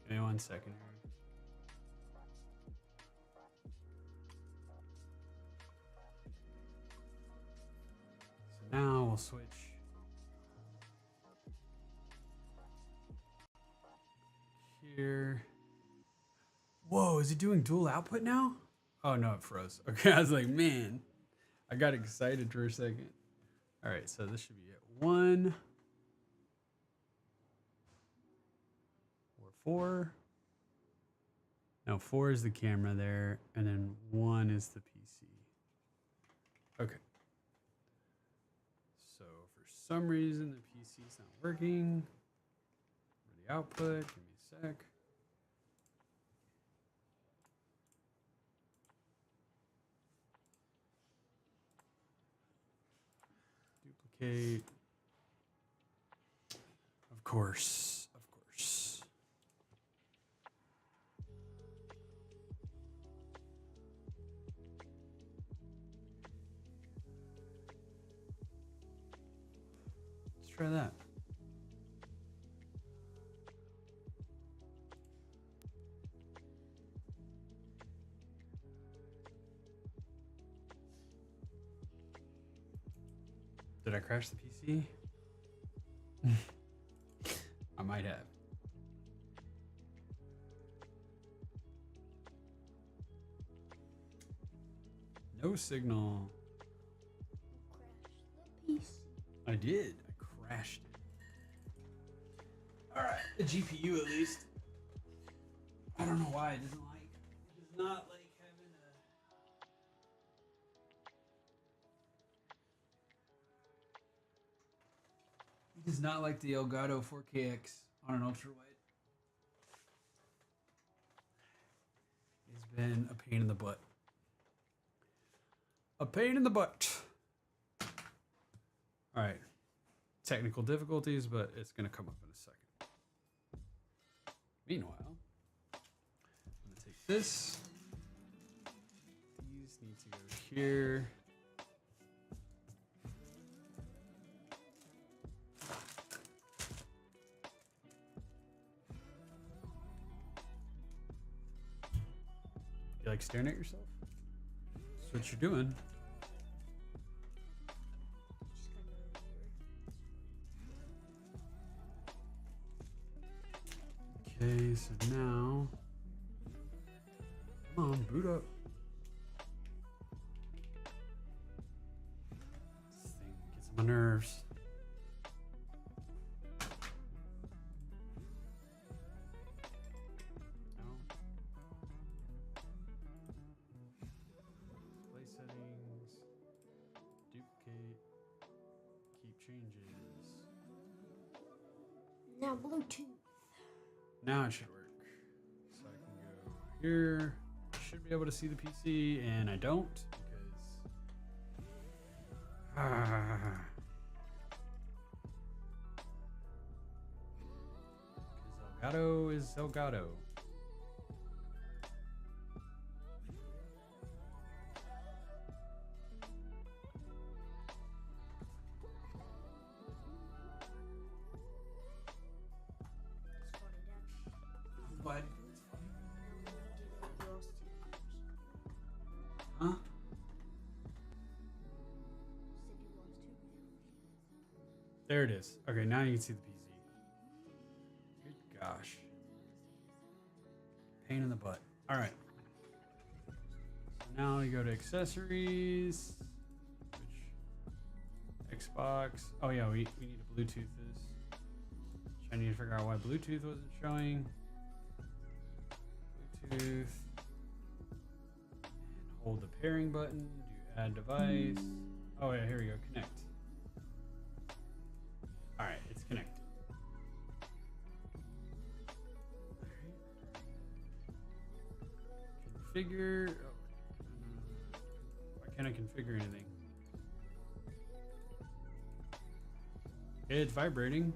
Give me 1 second here. So now we'll switch. Here. Whoa, is it doing dual output now? Oh no, it froze. Okay, I was like, man, I got excited for a second. All right, so this should be at 1 or 4. No, 4 is the camera there, and then 1 is the PC. Okay. So for some reason the PC's not working. For the output, give me a sec. Duplicate. Of course, of course. try that. Did I crash the PC? I might have. No signal. Crash the piece. I did. I crashed it. Alright, the GPU at least. I don't know why it doesn't like. It does not like having a. It does not like the Elgato 4KX on an ultrawide. It's been a pain in the butt. A pain in the butt. All right. Technical difficulties, but it's going to come up in a second. Meanwhile, I'm going to take this. These need to go here. You like staring at yourself? That's what you're doing. Just got another viewer. Okay, so now, come on, boot up. This thing gets on my nerves. No. Play settings, duplicate, keep changes. Now Bluetooth. Now it should work. So I can go here. I should be able to see the PC, and I don't because Elgato is Elgato. It's funny, Dad. What? Now we did it lost 2 hours. Huh? Said you lost 2 hours. There it is. Okay, now you can see the PC. Good gosh. Pain in the butt. All right. So now you go to accessories. Which Xbox. Oh yeah, we need to Bluetooth this. Which I need to figure out why Bluetooth wasn't showing. Bluetooth. And hold the pairing button. Do add device. Oh yeah, here we go. Connect. All right, it's connected. Configure. Oh, why can't I configure anything? It's vibrating.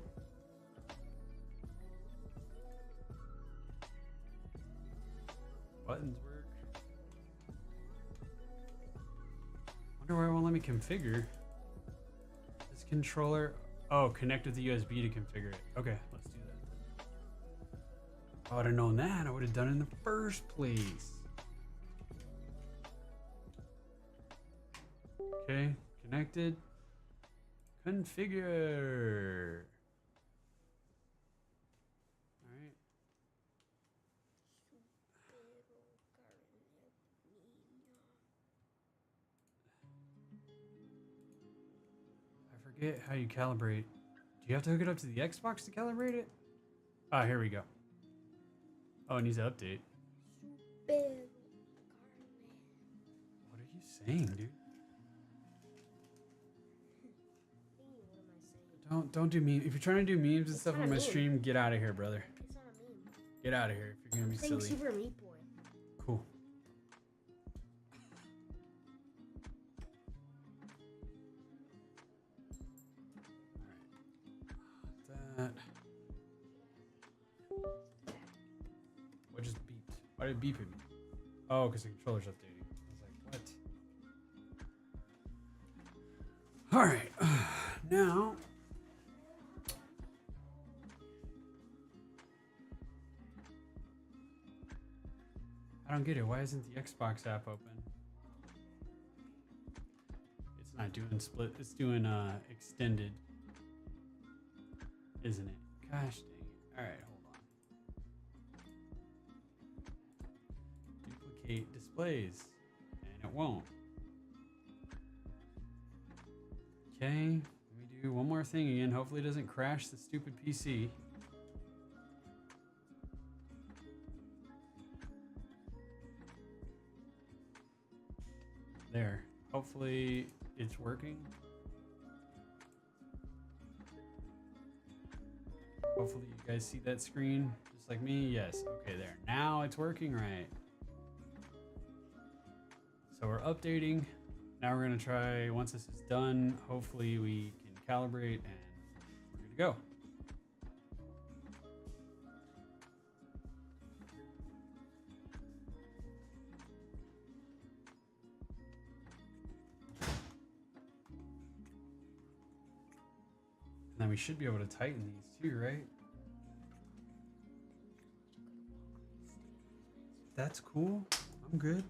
Buttons work. Wonder why it won't let me configure. This controller. Oh, connect with the USB to configure it. Okay, let's do that. If I would have known that, I would have done it in the first place. Okay, connected. Configure. All right. I forget how you calibrate. Do you have to hook it up to the Xbox to calibrate it? Ah, here we go. Oh, it needs to update. What are you saying, dude? Don't do memes. If you're trying to do memes and It's stuff not on a my meme. stream, get out of here, brother. It's not a meme. Get out of here if you're gonna be Saying silly. Super Meat Boy. Cool. Alright. That. What just beeped? Why did it beep at me? Oh, because the controller's updating. I was like, what? Alright. Now, I don't get it. Why isn't the Xbox app open? It's not doing split. It's doing extended, isn't it? Gosh dang it. All right, hold on. Duplicate displays, and it won't. Okay, let me do one more thing again. Hopefully it doesn't crash the stupid PC. There. Hopefully it's working. Hopefully you guys see that screen just like me. Yes. Okay, there. Now it's working right. So we're updating. Now we're going to try, once this is done, hopefully we can calibrate and we're good to go. And then we should be able to tighten these too, right? That's cool. I'm good.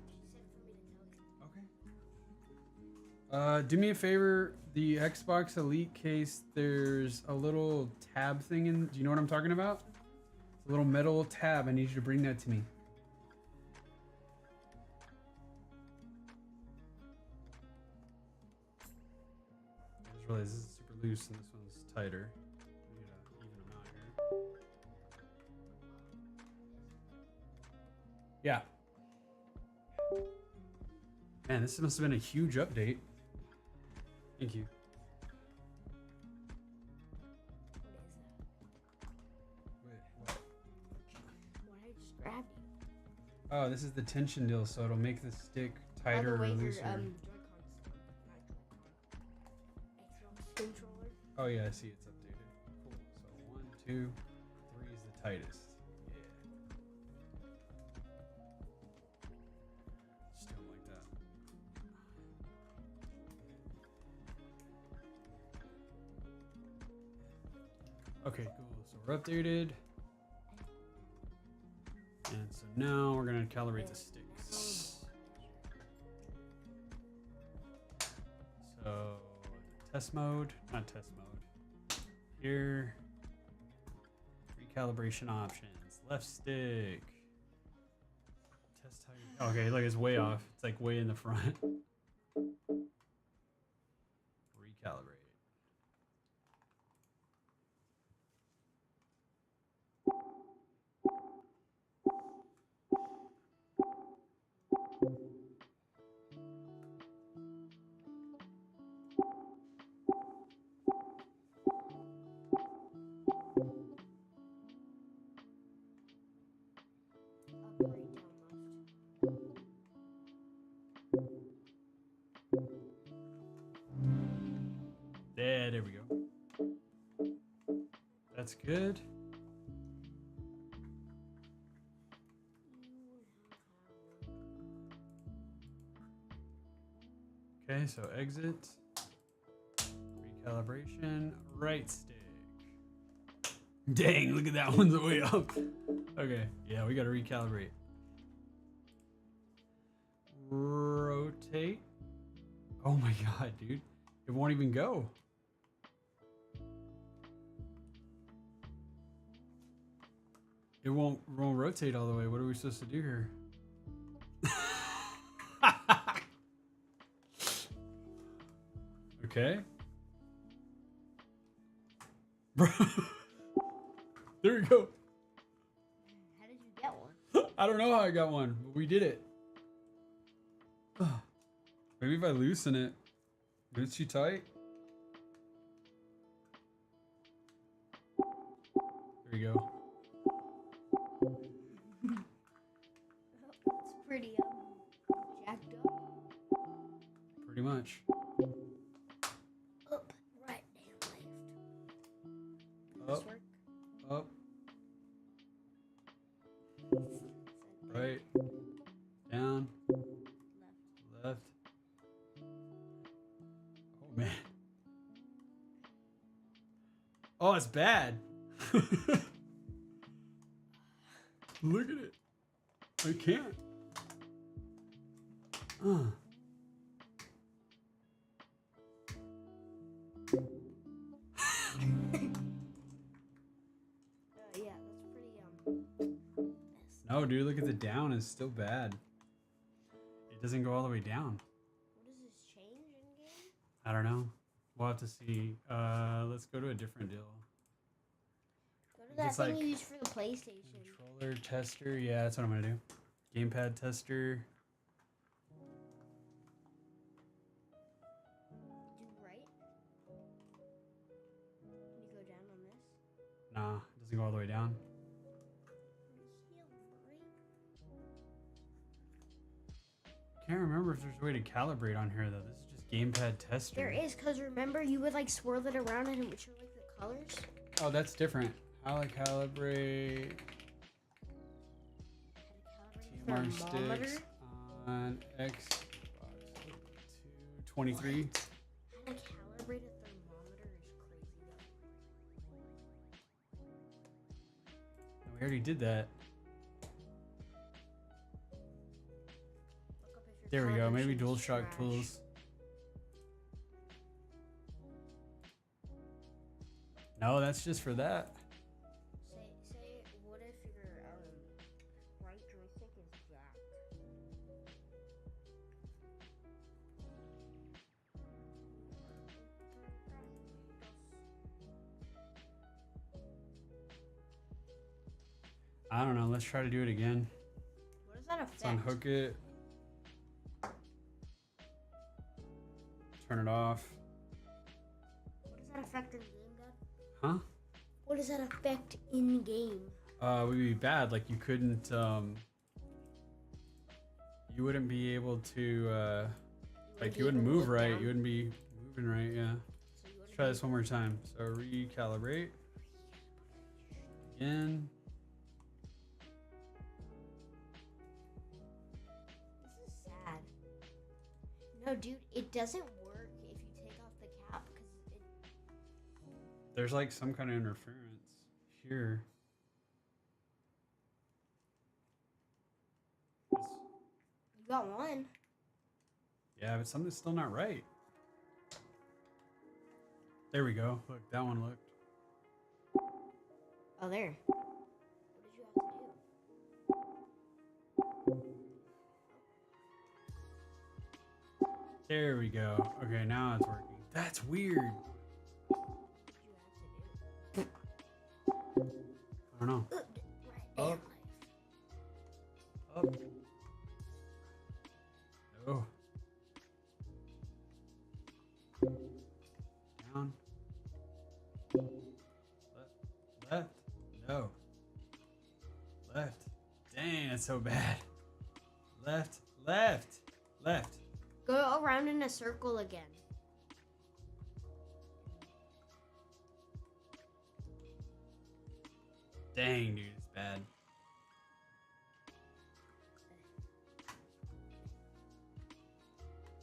Okay. Do me a favor. The Xbox Elite case, there's a little tab thing in. Do you know what I'm talking about? It's a little metal tab. I need you to bring that to me. I just realized this is super loose and this one's tighter. We need to even them out here. Yeah. Man, this must have been a huge update. Thank you. Wait, what? What I just grabbed you. Oh, this is the tension deal, so it'll make the stick tighter or looser. Joy-Con Xbox controller. Oh yeah, I see it's updated. Cool. So 1, 2, 3 is the tightest. Yeah. Just do 'em like that. Okay, cool. So we're updated. And so now we're gonna calibrate the sticks. So test mode, not test mode. Here, recalibration options, left stick. Test how you. Okay, look, it's way off. It's like way in the front. Recalibrate. Up, right, down, left. There we go. That's good. Okay, so exit. Recalibration. Right stick. Dang, look at that one's way up. Okay, yeah, we gotta recalibrate. Rotate. Oh my god, dude. It won't even go. It won't rotate all the way. What are we supposed to do here? Okay. Bro. There we go. How did you get one? I don't know how I got one, but we did it. Maybe if I loosen it. Is it too tight? There you go. It's pretty jacked up. Pretty much. Up, right, and left. Up, This work? up, right, down, left. Oh man. Oh, it's bad. Look at it. I can't. Yeah, that's pretty messed No, dude, look at the down. It's still bad. It doesn't go all the way down. What does this change in game? I don't know. We'll have to see. Let's go to a different deal. Go to that It's thing like you use for the PlayStation. Controller tester. Yeah, that's what I'm gonna do. Gamepad tester. Do right. Can you go down on this? Nah, it doesn't go all the way down. Can't remember if there's a way to calibrate on here though. This is just gamepad tester. There is, because remember you would like swirl it around and it would show like the colors. Oh, that's different. How to calibrate TMR Thermometer. sticks on Xbox 223. How to calibrate a thermometer is crazy though. We already did that. Look up if your There we go. Maybe calibration's DualShock trash. tools. No, that's just for that. Say, what if your right joystick is jacked? I don't know. Let's try to do it again. What does that Let's affect? unhook it. Turn it off. What does that affect in game, Dad? Huh? What does that affect in game? Would be bad. Like you couldn't. You wouldn't be able to. Like you wouldn't move right. You wouldn't be moving right. Yeah. Let's try this one more time. So recalibrate. Again. This is sad. No, dude, it doesn't work if you take off the cap because it. There's like some kind of interference here. You got one. Yeah, but something's still not right. There we go. Look, that one looked. Oh, there. What did you have to do? There we go. Okay, now it's working. That's weird. What did you have to do? I don't know. Right Oh. there. Up. No. Down. Left. No. Left. Dang, that's so bad. Left. Left. Go around in a circle again. Dang, dude, it's bad.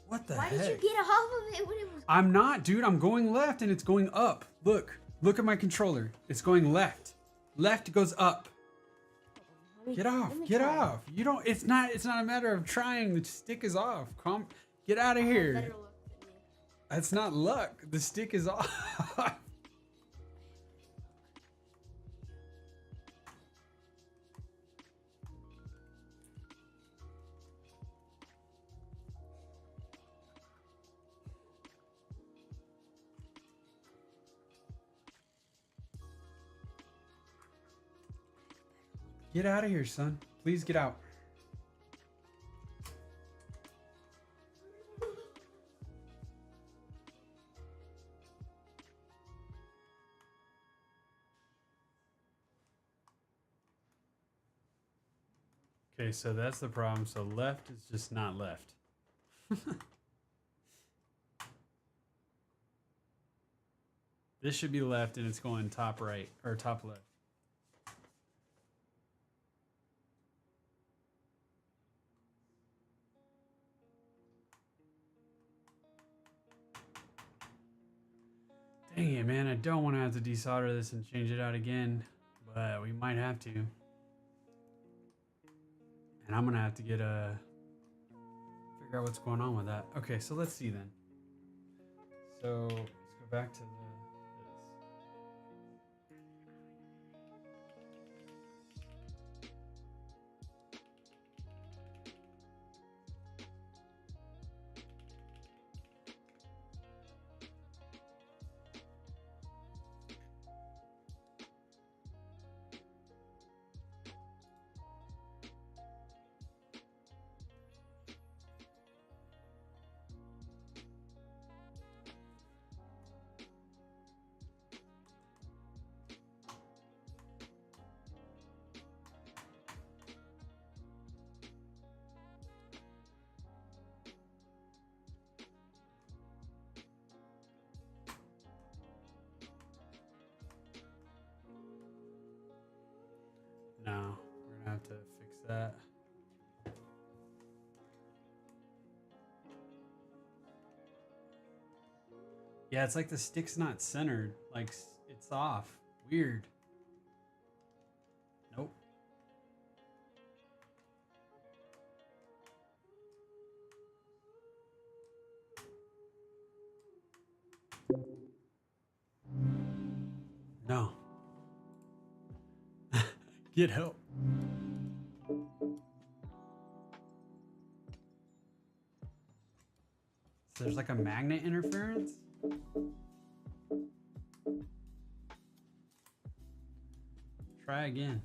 What the Why heck? did you get off of it when it was? I'm not, dude. I'm going left and it's going up. Look at my controller. It's going left. Left goes up. Get off. Get off. You don't. It's not a matter of trying. The stick is off. Get out of here. Better look than me. That's not luck. The stick is off. Get out of here, son. Please get out. Okay, so that's the problem. So left is just not left. This should be left and it's going top right or top left. Dang it, man. I don't want to have to desolder this and change it out again, but we might have to. And I'm going to have to get figure figure out what's going on with that. Okay, so let's see then. So let's go back to this. No, we're gonna have to fix that. Yeah, it's like the stick's not centered. Like it's off. Weird. Nope. No. Get help. So there's like a magnet interference? Try again.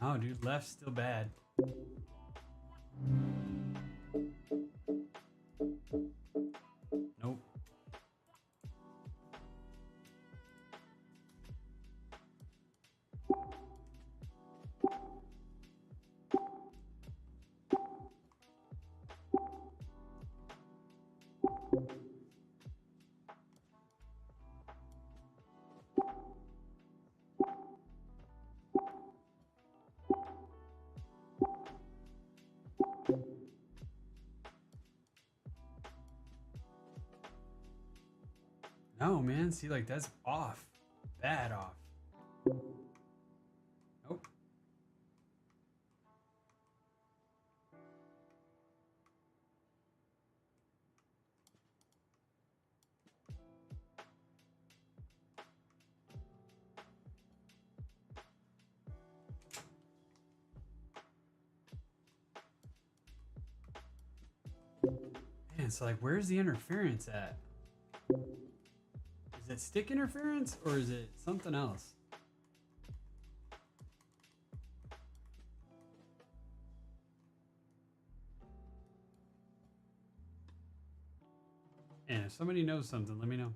No, dude, left's still bad. Nope. No, man. See, like, that's off. Bad off. Nope. Man, so, like, where's the interference at? Is it stick interference or is it something else? And if somebody knows something, let me know.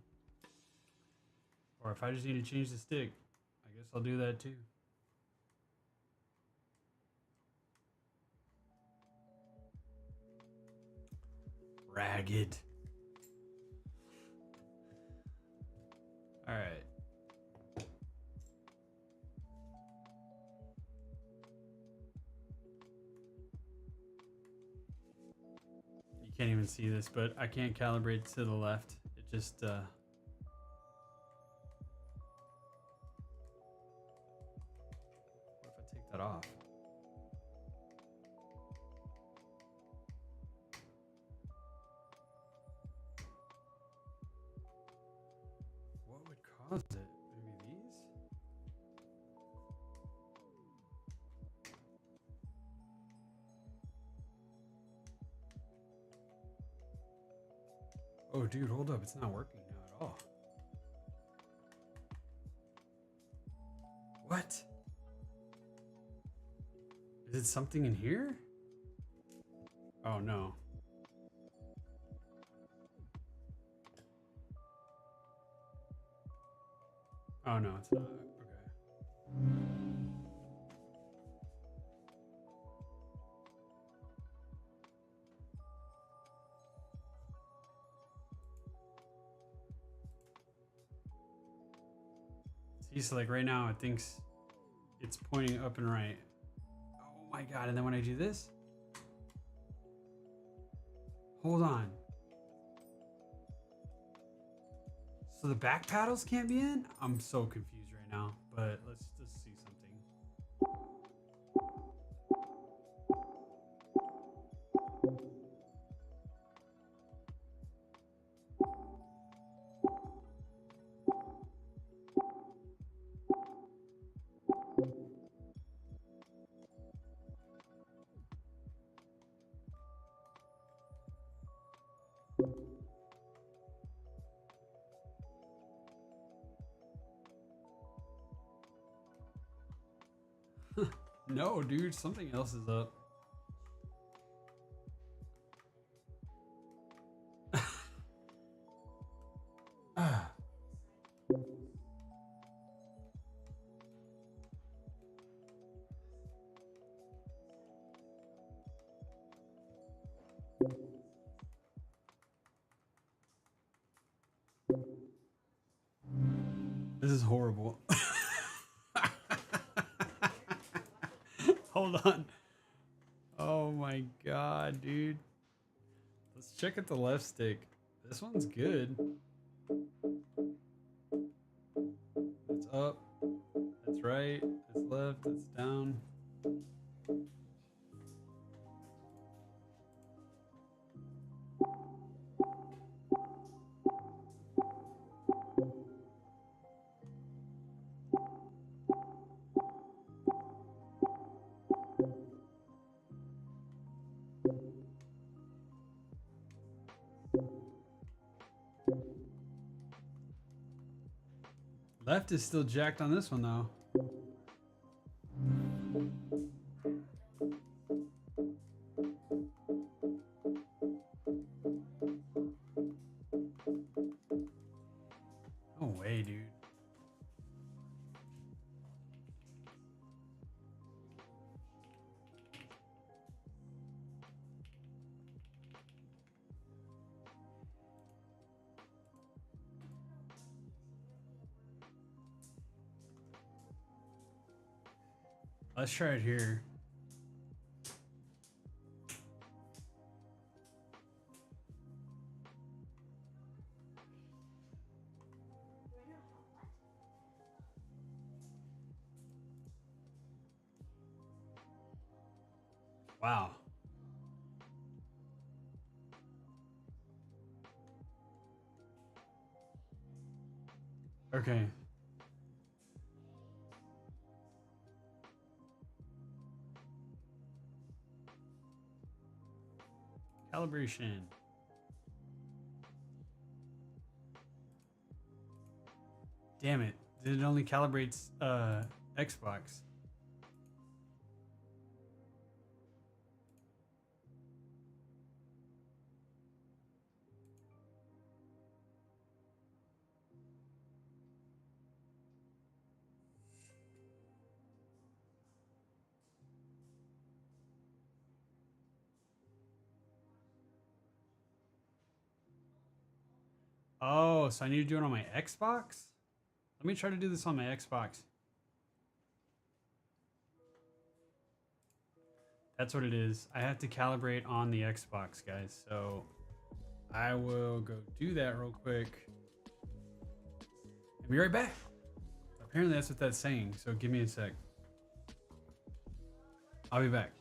Or if I just need to change the stick, I guess I'll do that too. Ragged. All right. You can't even see this, but I can't calibrate to the left. It just what if I take that off? What would cause it? Maybe these? Oh, dude, hold up. It's not working now at all. What? Is it something in here? Oh, no. Oh, no, it's not. Okay. See, so like right now it thinks it's pointing up and right. Oh my god, and then when I do this, hold on. So the back paddles can't be in? I'm so confused right now, but let's just see something. No, dude, something else is up. Ah. This is horrible. Hold on. Oh my god, dude. Let's check out the left stick. This one's good. It's up. It's right. It's left. It's down. Left is still jacked on this one though. No way, dude. Let's try it here. Wow. Okay. Calibration. Damn it. It only calibrates Xbox. Oh, so I need to do it on my Xbox? Let me try to do this on my Xbox. That's what it is. I have to calibrate on the Xbox, guys. So I will go do that real quick. And be right back. Apparently that's what that's saying. So give me a sec. I'll be back.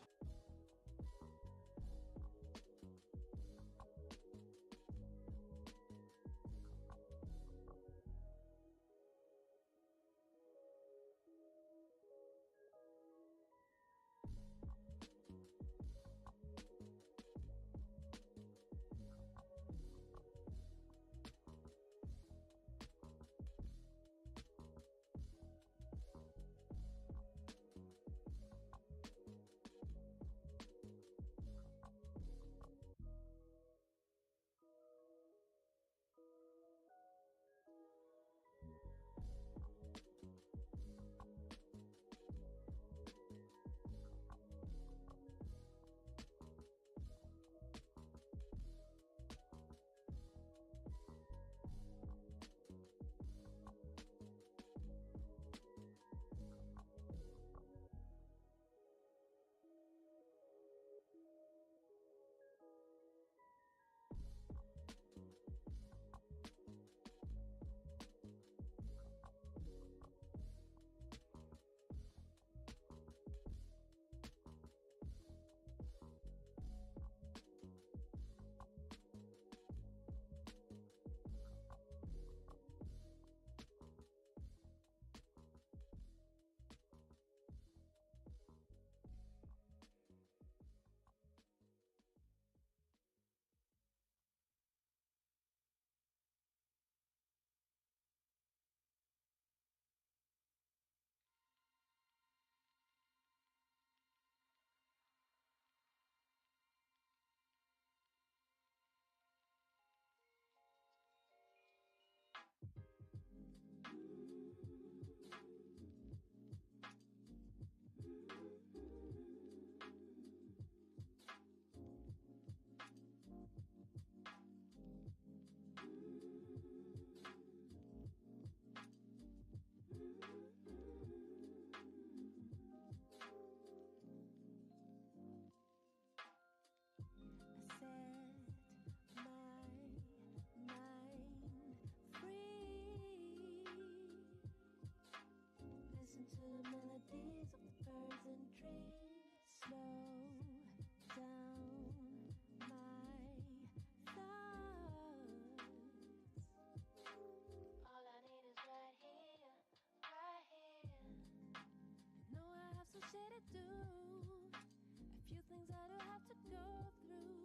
do. A few things I do have to go through.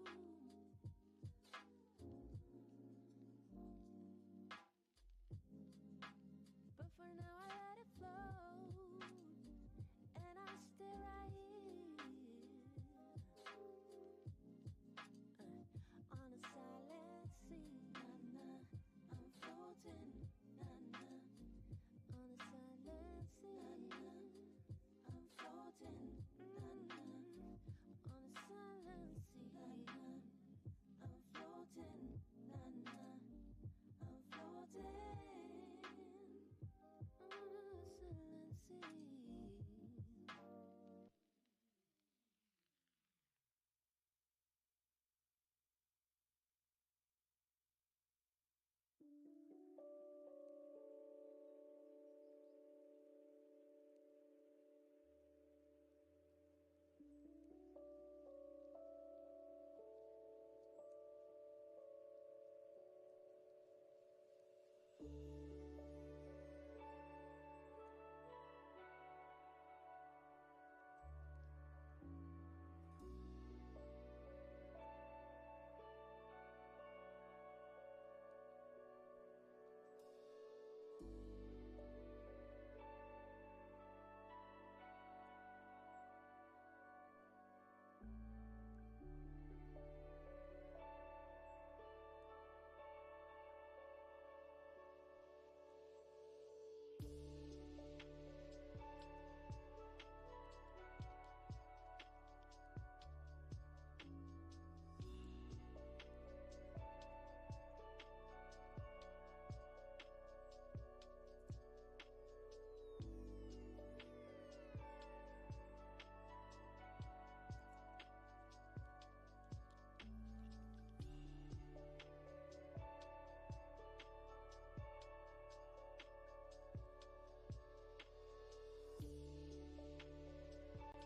But for now I let it flow, and I stay right here on a silent sea. Na-na, I'm floating. Na-na, on a silent sea. Na-na, I'm floating. Na-na, on a silent sea. Na-na, I'm floating. Na-na, I'm floating on a silent sea.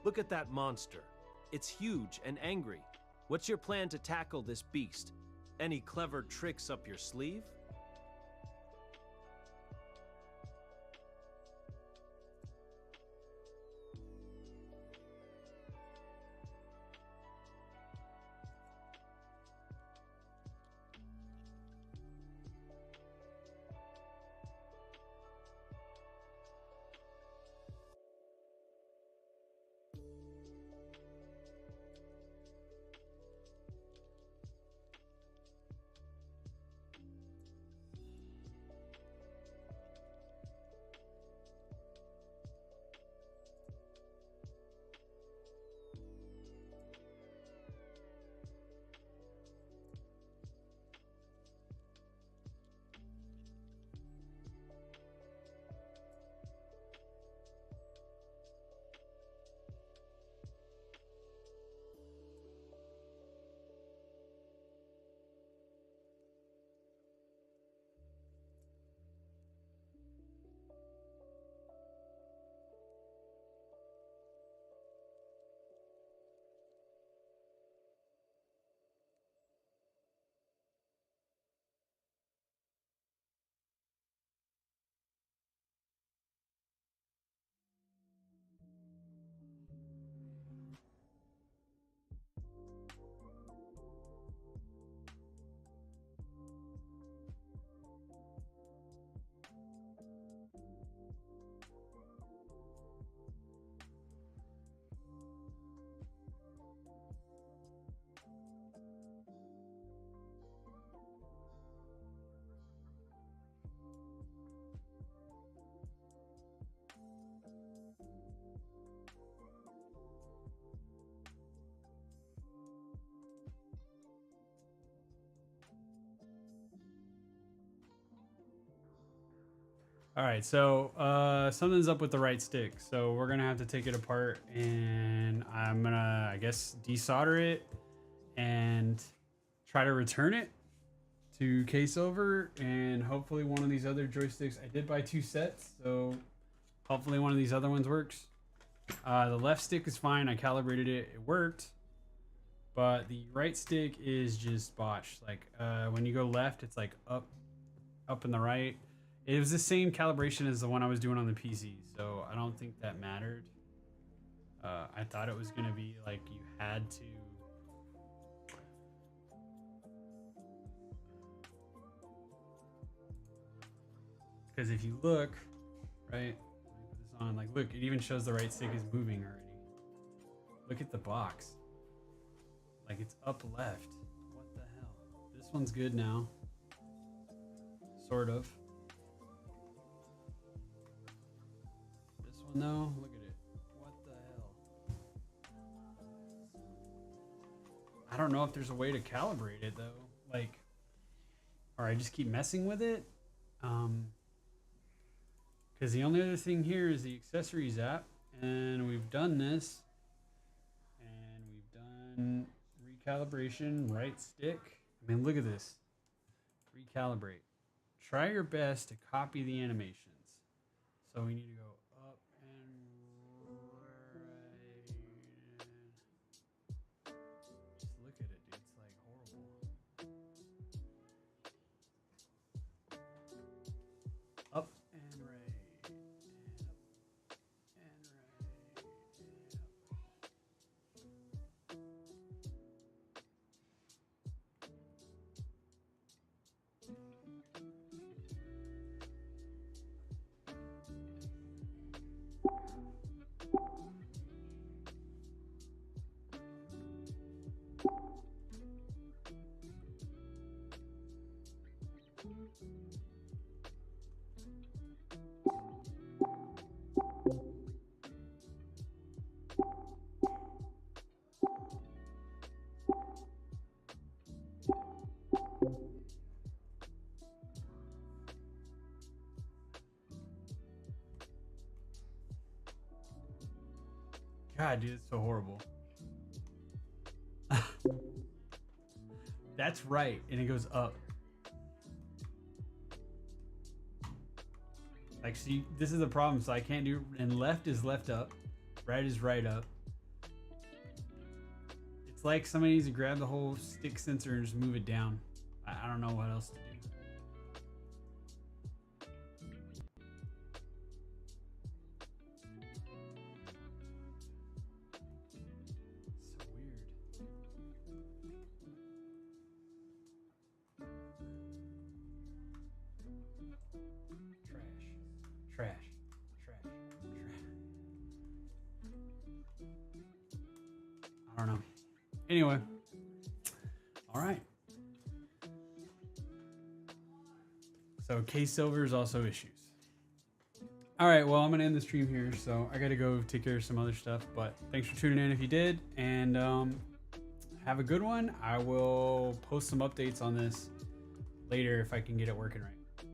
Look at that monster. It's huge and angry. What's your plan to tackle this beast? Any clever tricks up your sleeve? All right, so something's up with the right stick. So we're gonna have to take it apart, and I'm gonna, I guess, desolder it and try to return it to case over, and hopefully one of these other joysticks. I did buy 2 sets, so hopefully one of these other ones works. The left stick is fine. I calibrated it; it worked. But the right stick is just botched. Like when you go left, it's like up and the right. It was the same calibration as the one I was doing on the PC, so I don't think that mattered. I thought it was gonna be like you had to. Because if you look, right, let me put this on. Like, look, it even shows the right stick is moving already. Look at the box. Like, it's up left. What the hell? This one's good now. Sort of. This one though, look at it. What the hell? I don't know if there's a way to calibrate it though. Like, or I just keep messing with it. Because the only other thing here is the accessories app, and we've done this, and we've done recalibration, right stick. I mean, look at this. Recalibrate. Try your best to copy the animations. So we need to go up and right. Just look at it, dude. It's like horrible. Up and right. And up and right. And up. God, dude, it's so horrible. That's right, and it goes up. Like, see, this is the problem. So I can't do. And left is left up, right is right up. It's like somebody needs to grab the whole stick sensor and just move it down. I don't know what else to do. So weird. Trash. I don't know. Anyway. All right. So case silver is also issues. All right. Well, I'm going to end the stream here. So I got to go take care of some other stuff. But thanks for tuning in if you did. And have a good one. I will post some updates on this later if I can get it working right.